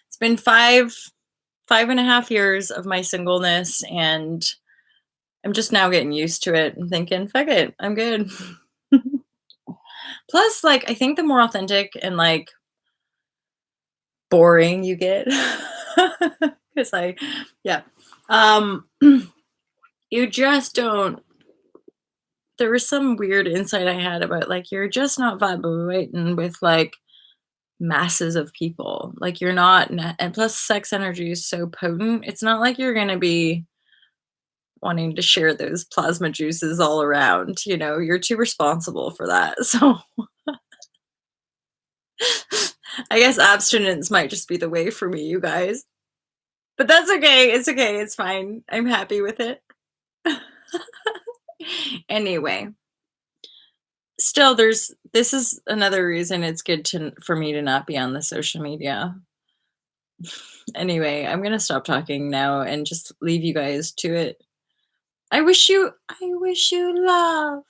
Speaker 1: It's been 5.5 years of my singleness, and I'm just now getting used to it and thinking, fuck it, I'm good. Plus, like, I think the more authentic and like boring you get, because yeah, um, you just don't. There was some weird insight I had about like, you're just not vibrating with like masses of people. Like, you're not, and plus, sex energy is so potent. It's not like you're gonna be wanting to share those plasma juices all around. You're too responsible for that. So I guess abstinence might just be the way for me, you guys. But that's okay. It's okay. It's fine. I'm happy with it. Anyway, still, this is another reason it's good for me to not be on the social media. Anyway, I'm going to stop talking now and just leave you guys to it. I wish you love.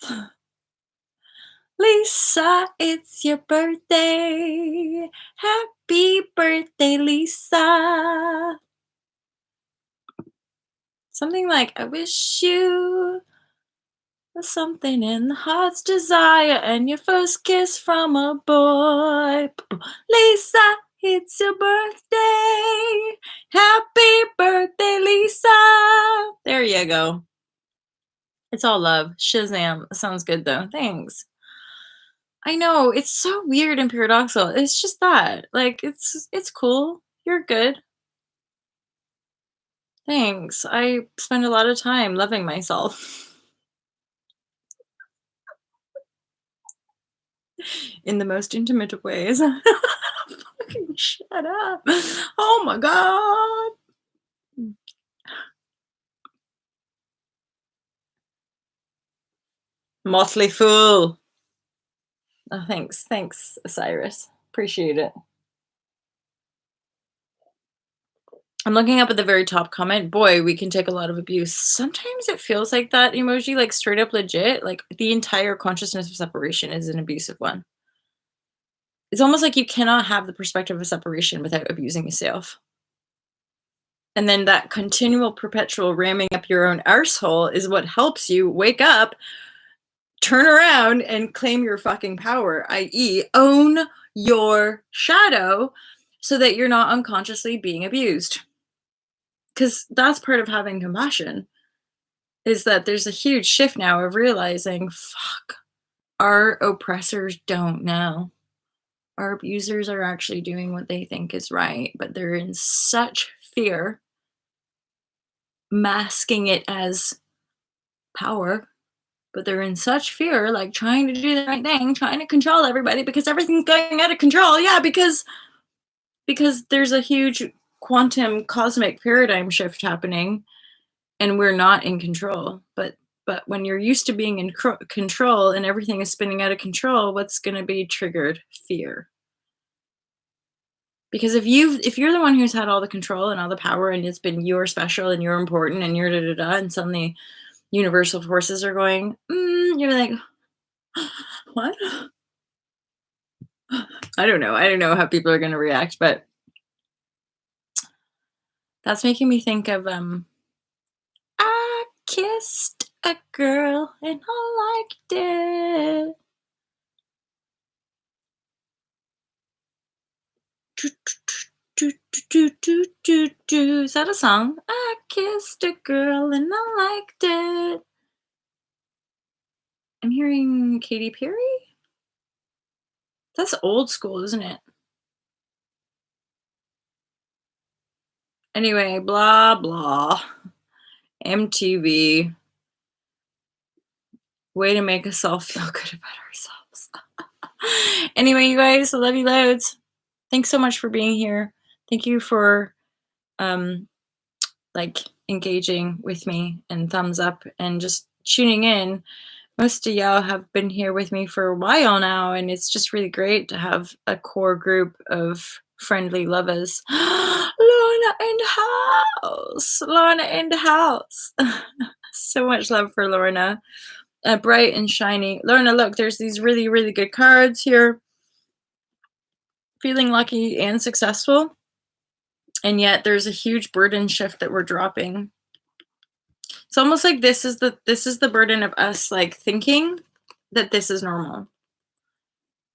Speaker 1: Lisa, it's your birthday. Happy birthday, Lisa. Something like, I wish you something in the heart's desire and your first kiss from a boy. Lisa, it's your birthday. Happy birthday, Lisa. There you go. It's all love. Shazam. Sounds good though. Thanks. I know, it's so weird and paradoxical. It's just that. Like, it's cool. You're good. Thanks. I spend a lot of time loving myself in the most intimate of ways. Fucking shut up. Oh my god. Motley Fool. Oh, thanks. Thanks, Cyrus. Appreciate it. I'm looking up at the very top comment. Boy, we can take a lot of abuse. Sometimes it feels like that emoji, like straight up legit. Like the entire consciousness of separation is an abusive one. It's almost like you cannot have the perspective of separation without abusing yourself. And then that continual, perpetual ramming up your own arsehole is what helps you wake up, turn around, and claim your fucking power, i.e., own your shadow so that you're not unconsciously being abused. Because that's part of having compassion, is that there's a huge shift now of realizing, fuck, our oppressors don't know. Our abusers are actually doing what they think is right, but they're in such fear, masking it as power, but they're in such fear, like trying to do the right thing, trying to control everybody because everything's going out of control. Yeah, because there's a huge quantum cosmic paradigm shift happening and we're not in control. But when you're used to being in control and everything is spinning out of control, what's going to be triggered? Fear. Because if you're the one who's had all the control and all the power and it's been you're special and you're important and you're da da da, and suddenly universal forces are going, you're like, what? I don't know. I don't know how people are going to react, but that's making me think of I kissed a girl and I liked it. Is that a song? I kissed a girl and I liked it. I'm hearing Katy Perry. That's old school, isn't it? Anyway, blah blah. MTV. Way to make us all feel good about ourselves. Anyway, you guys, I love you loads. Thanks so much for being here. Thank you for like engaging with me and thumbs up and just tuning in. Most of y'all have been here with me for a while now, and it's just really great to have a core group of friendly lovers. Lorna in the house. Lorna in the house. So much love for Lorna. Bright and shiny. Lorna, look, there's these really, really good cards here. Feeling lucky and successful. And yet there's a huge burden shift that we're dropping. It's almost like this is the burden of us like thinking that this is normal.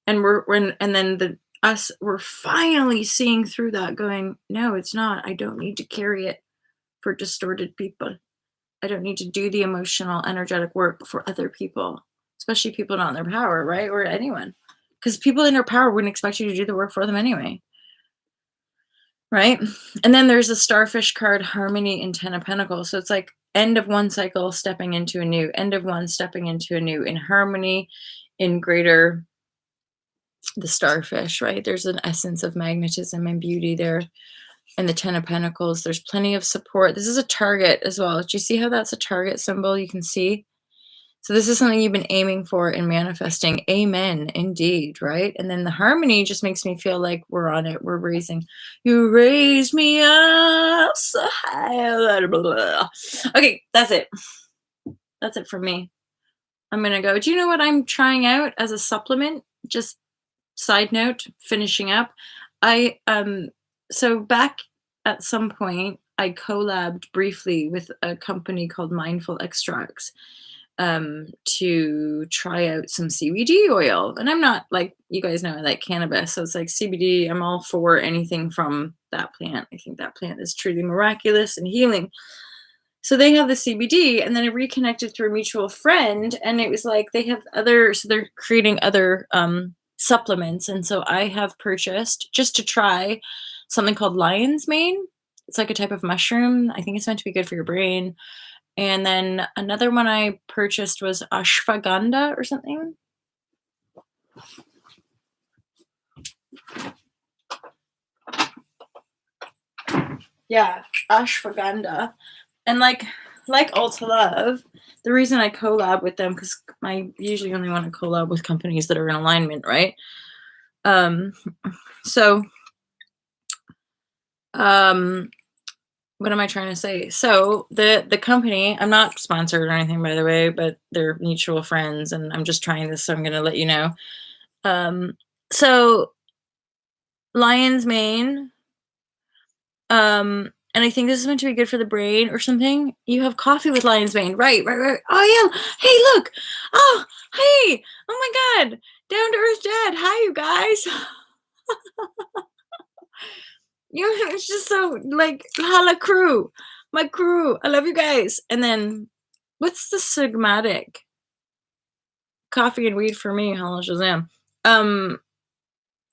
Speaker 1: And we're finally seeing through that, going, no, it's not. I don't need to carry it for distorted people. I don't need to do the emotional, energetic work for other people, especially people not in their power, right? Or anyone. Because people in their power wouldn't expect you to do the work for them anyway. Right? And then there's a starfish card, Harmony and Ten of Pentacles. So it's like end of one cycle, stepping into a new, end of one, stepping into a new, in harmony, in greater, the starfish, right? There's an essence of magnetism and beauty there. And the Ten of Pentacles, there's plenty of support. This is a target as well. Do you see how that's a target symbol? You can see. So this is something you've been aiming for and manifesting. Amen. Indeed. Right. And then the harmony just makes me feel like we're on it. We're raising. You raise me up so high. Blah, blah, blah. Okay. That's it. That's it for me. I'm going to go. Do you know what I'm trying out as a supplement? Just side note, finishing up. So back at some point, I collabed briefly with a company called Mindful Extracts to try out some CBD oil. And I'm not, like, you guys know I like cannabis, so it's like CBD, I'm all for anything from that plant. I think that plant is truly miraculous and healing. So they have the CBD, and then I reconnected through a mutual friend, and it was like they have other, so they're creating other supplements, and so I have purchased just to try something called lion's mane. It's like a type of mushroom. I think it's meant to be good for your brain. And then another one I purchased was ashwagandha or something. Yeah, ashwagandha. And like Ulta Love, the reason I collab with them, because I usually only want to collab with companies that are in alignment, right? Um, so um, what am I trying to say? So the company, I'm not sponsored or anything, by the way, but they're mutual friends, and I'm just trying this, so I'm gonna let you know. Um, so lion's mane, and I think this is meant to be good for the brain or something. You have coffee with lion's mane, right? Right, right. Oh yeah. Hey, look. Oh, hey. Oh my God. Down to earth dad. Hi, you guys. It's just so like hala crew, my crew. I love you guys. And then, what's the sigmatic? Coffee and weed for me. Hala Shazam. Um,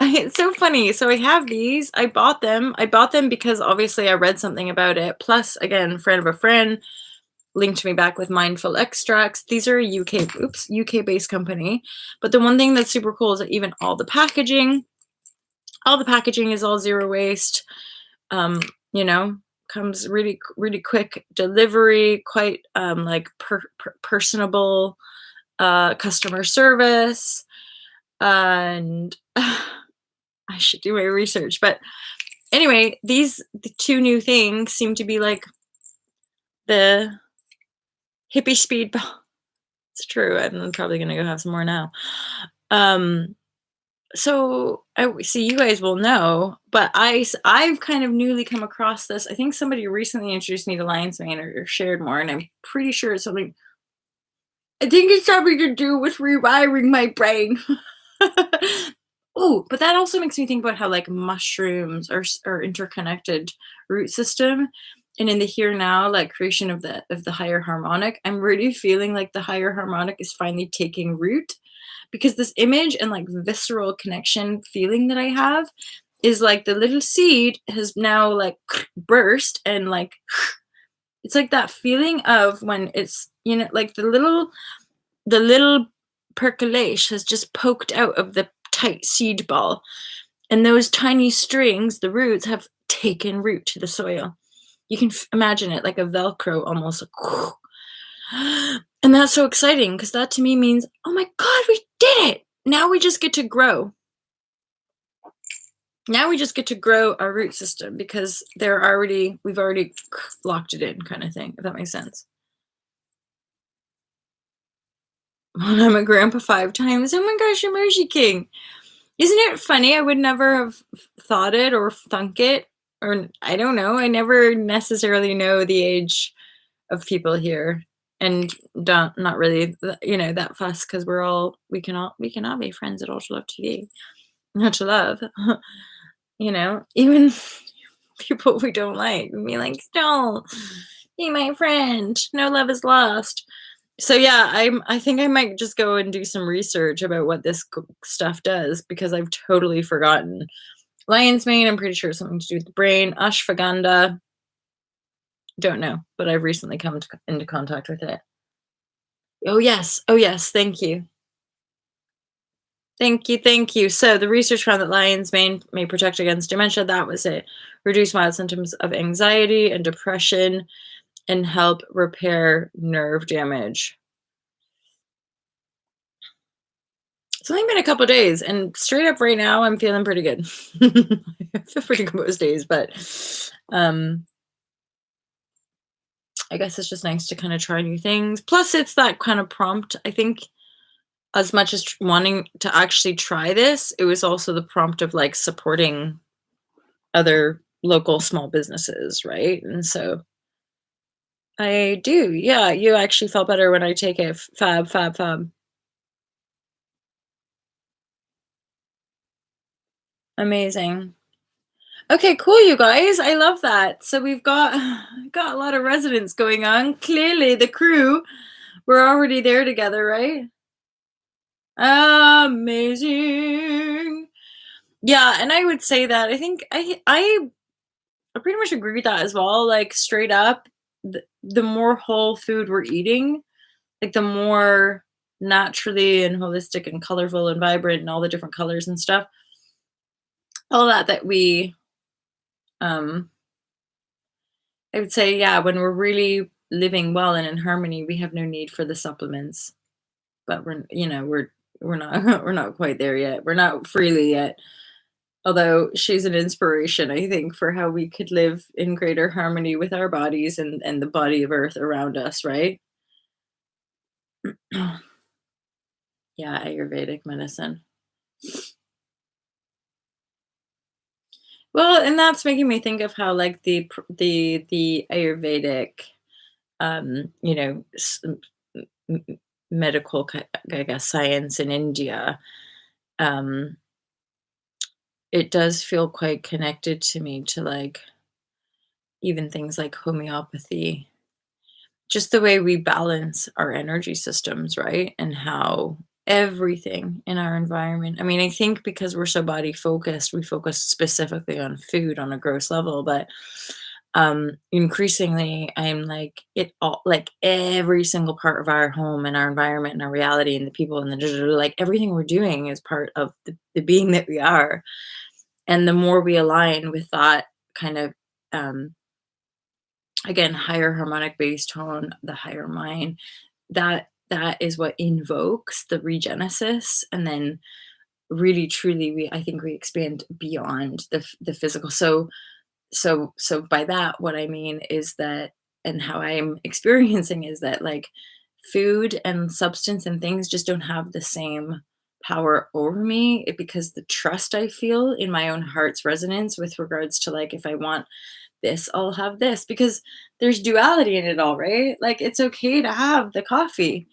Speaker 1: it's so funny. So I have these. I bought them. I bought them because obviously I read something about it. Plus, again, friend of a friend linked me back with Mindful Extracts. These are a UK based company. But the one thing that's super cool is that even all the packaging is all zero waste. You know, comes really really quick delivery, quite like personable customer service, and I should do my research. But anyway, the two new things seem to be like the hippie speed bump. It's true. I'm probably gonna go have some more now. Um, so I see you guys will know, but I've kind of newly come across this. I think somebody recently introduced me to lion's mane or shared more, and I'm pretty sure it's something. I think it's something to do with rewiring my brain. Oh, but that also makes me think about how like mushrooms are interconnected root system, and in the here now, like creation of the higher harmonic. I'm really feeling like the higher harmonic is finally taking root, because this image and like visceral connection feeling that I have is like the little seed has now like burst, and like it's like that feeling of when it's, like the little percolation has just poked out of the tight seed ball, and those tiny strings, the roots, have taken root to the soil. You can imagine it like a velcro almost, like, and that's so exciting, because that to me means, oh my God, we did it. Now we just get to grow. Now we just get to grow our root system, because we've already locked it in, kind of thing, if that makes sense. I'm a grandpa 5 times. Oh my gosh, Emoji King. Isn't it funny? I would never have thought it or thunk it, or I don't know. I never necessarily know the age of people here, and don't not really, that fuss, because we can all be friends at Ultra Love TV. Not to love, even people we don't like. Be like, still be my friend. No love is lost. So yeah, I think I might just go and do some research about what this stuff does, because I've totally forgotten. Lion's mane, I'm pretty sure it's something to do with the brain. Ashwagandha, don't know, but I've recently come into contact with it. Oh yes, oh yes, thank you. Thank you, thank you. So the research found that lion's mane may protect against dementia. That was it. Reduce mild symptoms of anxiety and depression, and help repair nerve damage. It's only been a couple days, and straight up right now, I'm feeling pretty good. I feel pretty good most days, but I guess it's just nice to kind of try new things. Plus, it's that kind of prompt. I think as much as wanting to actually try this, it was also the prompt of like supporting other local small businesses, right? And so I do. Yeah, you actually felt better when I take it. Fab, fab, fab. Amazing. Okay, cool, you guys. I love that. So we've got got a lot of resonance going on. Clearly, the crew, we're already there together, right? Amazing. Yeah, and I would say that I think I pretty much agree with that as well. Like straight up, the more whole food we're eating, like the more naturally and holistic and colorful and vibrant and all the different colors and stuff, all that we um I would say, yeah, when we're really living well and in harmony, we have no need for the supplements. But we're not we're not quite there yet. We're not freely yet. Although she's an inspiration, I think, for how we could live in greater harmony with our bodies and the body of earth around us, right? Yeah, Ayurvedic medicine. Well, and that's making me think of how like the Ayurvedic m- m- medical I guess science in India, um it does feel quite connected to me to like even things like homeopathy, just the way we balance our energy systems, right? And how everything in our environment, I mean, I think because we're so body focused, we focus specifically on food on a gross level, but increasingly I'm like it all, like every single part of our home and our environment and our reality and the people and the digital, like everything we're doing is part of the being that we are. And the more we align with that kind of um again higher harmonic base tone, the higher mind, that is what invokes the regenesis. And then really truly we I think we expand beyond the physical. So by that what I mean is that, and how I'm experiencing is that like food and substance and things just don't have the same power over me, because the trust I feel in my own heart's resonance with regards to like if I want this, I'll have this, because there's duality in it all, right? Like it's okay to have the coffee,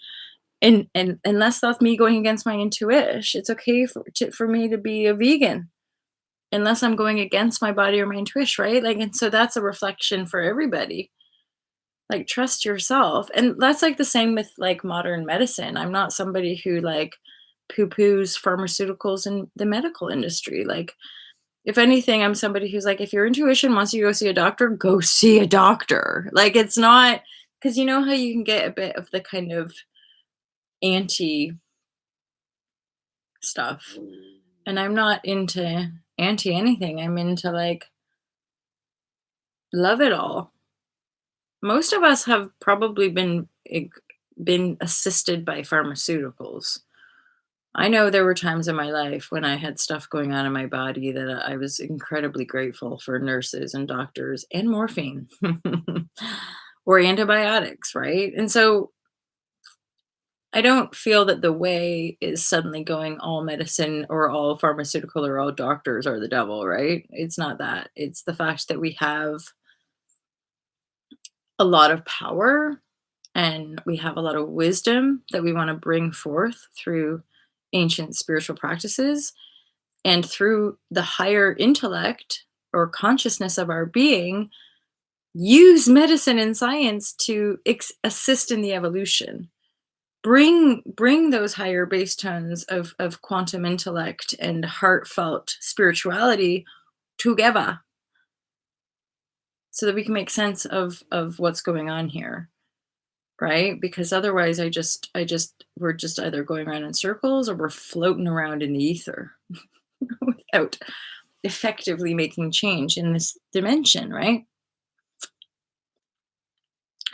Speaker 1: and unless that's me going against my intuition, it's okay for me to be a vegan unless I'm going against my body or my intuition, right? Like, and so that's a reflection for everybody. Like, trust yourself. And that's like the same with like modern medicine. I'm not somebody who like poo poos pharmaceuticals in the medical industry. Like, if anything, I'm somebody who's like, if your intuition wants you to go see a doctor, go see a doctor. Like, it's not because you know how you can get a bit of the kind of anti stuff. And I'm not into anti anything. I'm into like love it all. Most of us have probably been assisted by pharmaceuticals. I know there were times in my life when I had stuff going on in my body that I was incredibly grateful for nurses and doctors and morphine or antibiotics, right? And so I don't feel that the way is suddenly going all medicine or all pharmaceutical or all doctors are the devil, right? It's not that. It's the fact that we have a lot of power and we have a lot of wisdom that we want to bring forth through ancient spiritual practices and through the higher intellect or consciousness of our being, use medicine and science to assist in the evolution, bring those higher base tones of quantum intellect and heartfelt spirituality together so that we can make sense of what's going on here, right? Because otherwise I just we're just either going around in circles or we're floating around in the ether without effectively making change in this dimension, right?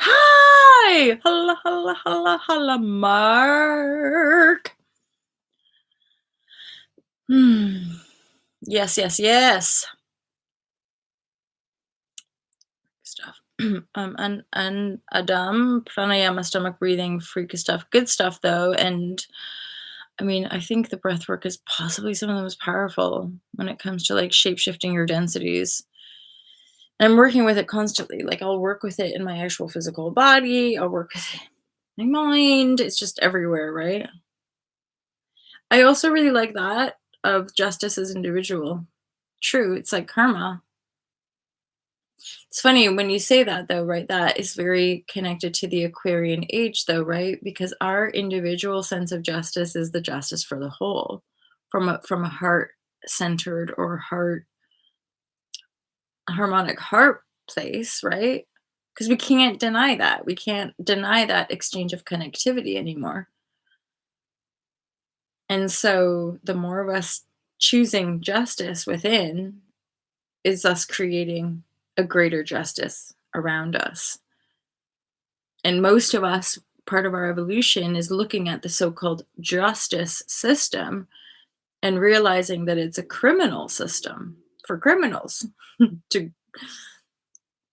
Speaker 1: Hi! Holla, holla, holla, holla, Mark. Hmm. Yes, yes, yes. Stuff. And Adam, pranayama, stomach breathing, freaky stuff. Good stuff though. And I mean, I think the breath work is possibly some of the most powerful when it comes to like shape shifting your densities. And I'm working with it constantly. Like I'll work with it in my actual physical body. I'll work with it in my mind. It's just everywhere, right? I also really like that of justice as individual. True, it's like karma. It's funny when you say that though, right? That is very connected to the Aquarian age though, right? Because our individual sense of justice is the justice for the whole from a heart centered or heart harmonic heart place, right? Because we can't deny that. We can't deny that exchange of connectivity anymore. And so the more of us choosing justice within is us creating a greater justice around us. And most of us, part of our evolution is looking at the so-called justice system and realizing that it's a criminal system for criminals to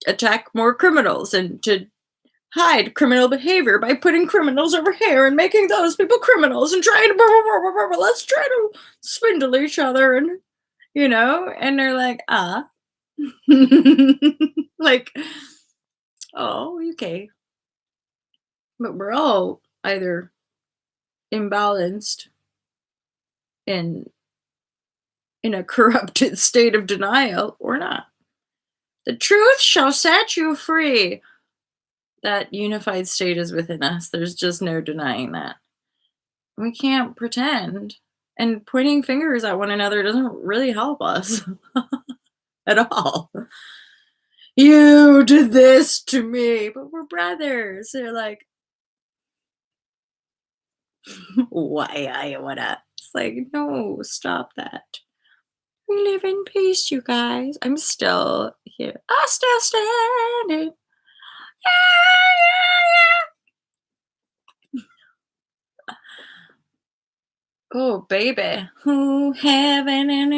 Speaker 1: attack more criminals and to hide criminal behavior by putting criminals over here and making those people criminals and trying to let's try to swindle each other and and they're like like, oh, okay, but we're all either imbalanced and in a corrupted state of denial or not. The truth shall set you free. That unified state is within us. There's just no denying that. We can't pretend. And pointing fingers at one another doesn't really help us at all. You did this to me, but we're brothers. They're like, why I wanna? It's like, no, stop that. We live in peace, you guys. I'm still here. I'm still standing. Oh, baby. Oh, heaven and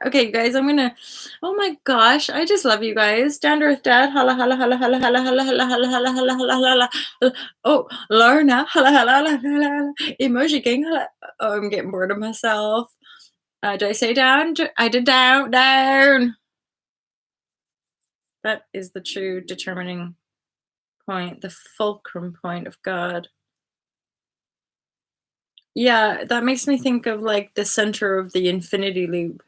Speaker 1: okay, you guys, I'm gonna. Oh my gosh, I just love you guys. Down to earth dad. Holla, holla, holla, holla, holla, holla, holla, holla, holla, holla, holla, holla, holla. Oh, Lorna. Holla, holla, holla, holla, holla. Emoji gang. Holla. Oh, I'm getting bored of myself. Did I say down? I did down, down. That is the true determining point, the fulcrum point of God. Yeah, that makes me think of like the center of the infinity loop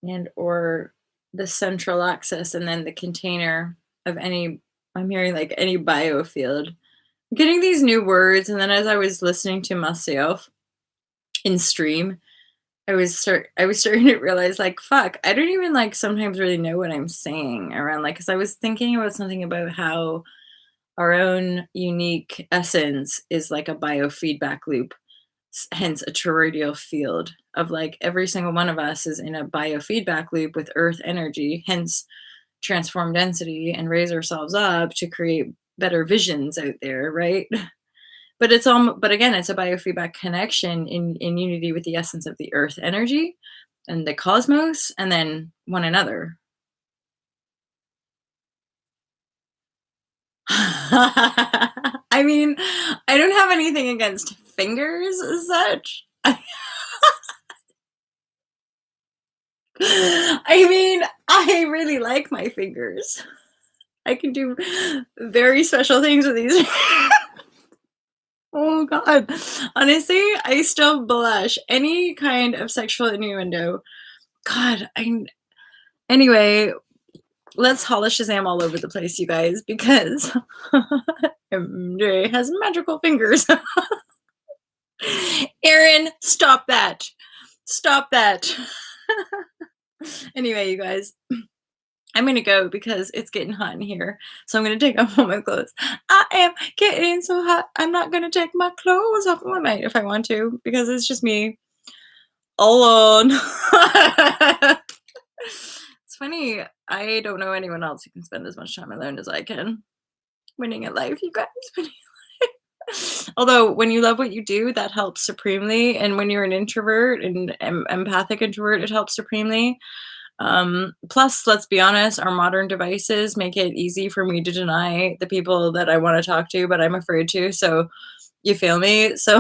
Speaker 1: and or the central axis and then the container of any I'm hearing like any biofield. I'm getting these new words and then as I was listening to myself in stream, I was starting to realize like fuck, I don't even like sometimes really know what I'm saying around like cuz I was thinking about something about how our own unique essence is like a biofeedback loop, hence a toroidal field of like every single one of us is in a biofeedback loop with earth energy, hence transform density and raise ourselves up to create better visions out there, right? But it's all but again, it's a biofeedback connection in unity with the essence of the earth energy and the cosmos and then one another. I mean, I don't have anything against fingers as such. I mean, I really like my fingers. I can do very special things with these. Oh god. Honestly, I still blush. Any kind of sexual innuendo. God, I anyway, let's holla Shazam all over the place, you guys, because MJ has magical fingers. Aaron, stop that. Stop that. Anyway, you guys, I'm gonna go because it's getting hot in here. So I'm gonna take off all my clothes. I am getting so hot. I'm not gonna take my clothes off. Well, I might if I want to, because it's just me alone. It's funny. I don't know anyone else who can spend as much time alone as I can. Winning at life, you guys. Winning at life. Although when you love what you do, that helps supremely. And when you're an introvert and empathic introvert, it helps supremely. Plus, let's be honest, our modern devices make it easy for me to deny the people that I want to talk to, but I'm afraid to. So you feel me? So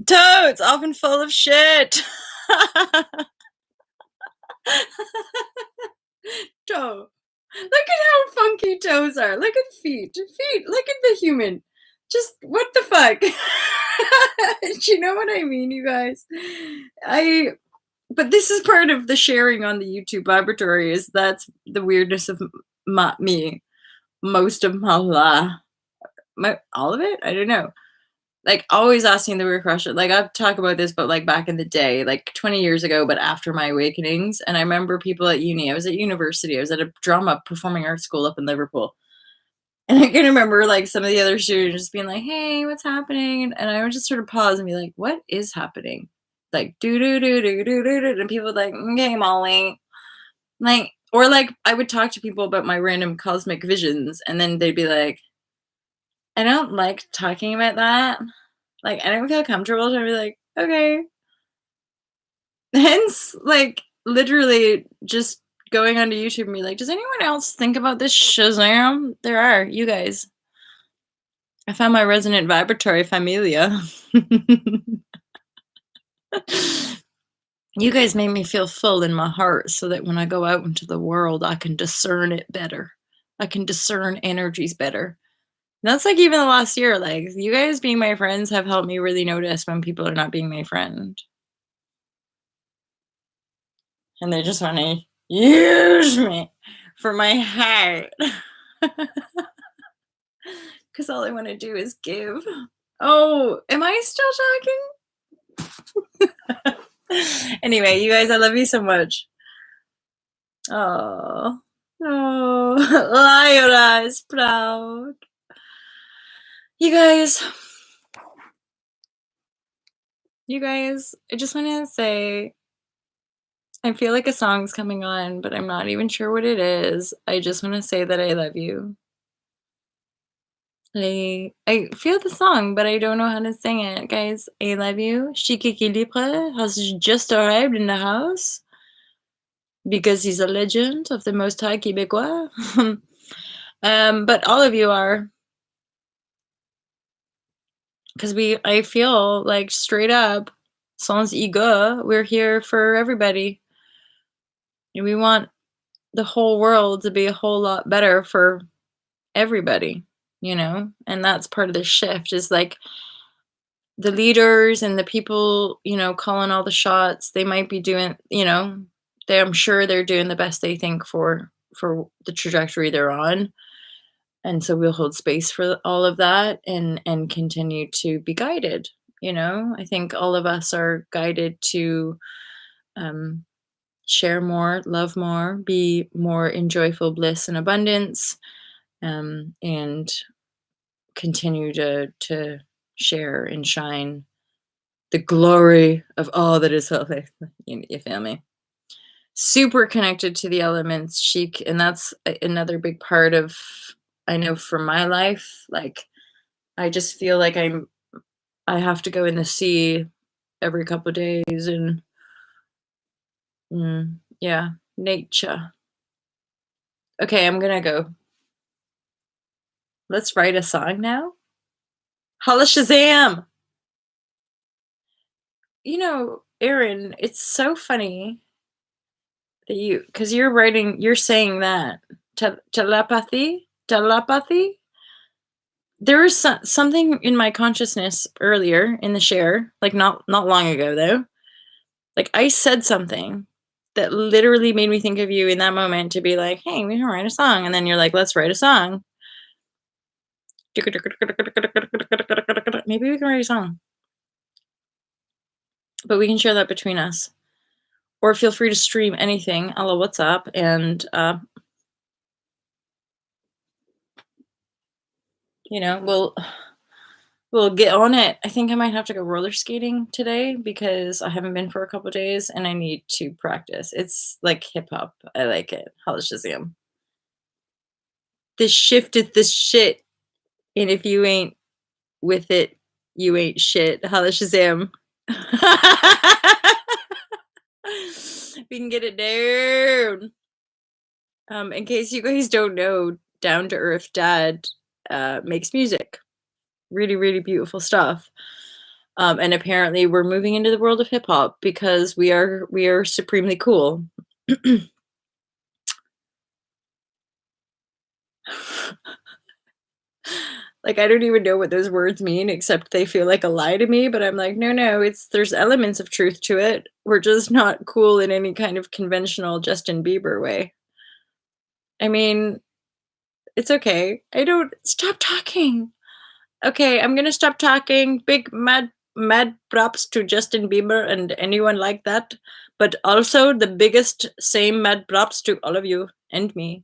Speaker 1: toads often full of shit. Toe. Look at how funky toes are. Look at feet. Feet. Look at the human. Just what the fuck? Do you know what I mean, you guys? But this is part of the sharing on the YouTube laboratory is that's the weirdness of me most of my all of it? I don't know. Like, always asking the weird question. Like, I've talked about this, but, like, back in the day, like, 20 years ago, but after my awakenings, and I remember people at uni. I was at university. I was at a drama performing arts school up in Liverpool, and I can remember, like, some of the other students just being like, "Hey, what's happening?" And I would just sort of pause and be like, "What is happening?" Like, "Do, do, do, do, do, do, do," and people would like, "Okay, Molly." Like or, like, I would talk to people about my random cosmic visions, and then they'd be like, "I don't like talking about that." Like, I don't feel comfortable to be like, "Okay." Hence, like, literally just going onto YouTube and be like, "Does anyone else think about this Shazam?" There are, you guys. I found my resonant vibratory familia. You guys make me feel full in my heart so that when I go out into the world, I can discern it better. I can discern energies better. That's like even the last year, like, you guys being my friends have helped me really notice when people are not being my friend. And they just wanna use me for my heart. 'Cause all I wanna do is give. Oh, am I still talking? Anyway, you guys, I love you so much. Oh, oh, Lyra is proud. You guys you guys, I just wanna say I feel like a song's coming on, but I'm not even sure what it is. I just wanna say that I love you. I feel the song, but I don't know how to sing it, guys. I love you. Chic Equilibre has just arrived in the house because he's a legend of the Most High Québécois. But all of you are, because I feel like straight up, sans ego, we're here for everybody. And we want the whole world to be a whole lot better for everybody, you know? And that's part of the shift is like the leaders and the people, calling all the shots, they might be doing, I'm sure they're doing the best they think for the trajectory they're on. And so we'll hold space for all of that and continue to be guided. I think all of us are guided to um, share more, love more, be more in joyful bliss and abundance, and continue to share and shine the glory of all that is healthy. You feel me? Super connected to the elements, chic, and that's another big part of, I know for my life, like, I just feel like I have to go in the sea every couple of days and, yeah, nature. Okay, I'm gonna go. Let's write a song now. Holla Shazam! Erin, it's so funny that because you're saying that. Telepathy? Telepathy? There was something in my consciousness earlier in the share, like not long ago though. Like I said something that literally made me think of you in that moment to be like, "Hey, we can write a song." And then you're like, "Let's write a song." Maybe we can write a song. But we can share that between us. Or feel free to stream anything a la WhatsApp and we'll get on it. I think I might have to go roller skating today because I haven't been for a couple days and I need to practice. It's like hip hop. I like it. Holla Shazam. This shifted this shit. And if you ain't with it, you ain't shit. Holla Shazam. We can get it down. In case you guys don't know, Down to Earth Dad makes music. Really, really beautiful stuff. And apparently we're moving into the world of hip hop because we are supremely cool. Like, I don't even know what those words mean except they feel like a lie to me, but I'm like, "No, no, it's there's elements of truth to it. We're just not cool in any kind of conventional Justin Bieber way." I mean, it's okay. I don't stop talking. Okay, I'm gonna stop talking. Big mad props to Justin Bieber and anyone like that. But also the biggest same mad props to all of you and me.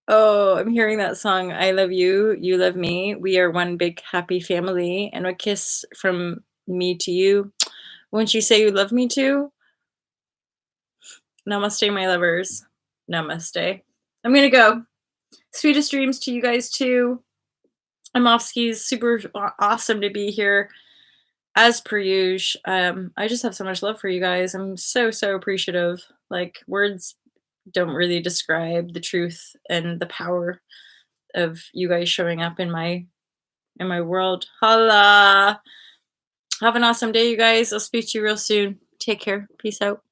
Speaker 1: Oh, I'm hearing that song. I love you, you love me. We are one big happy family. And a kiss from me to you. Won't you say you love me too? Namaste, my lovers. Namaste. I'm gonna go. Sweetest dreams to you guys too. I'm off skis. Super awesome to be here as per usual. I just have so much love for you guys. I'm so, so appreciative. Like, words don't really describe the truth and the power of you guys showing up in my world. Holla! Have an awesome day, you guys. I'll speak to you real soon. Take care. Peace out.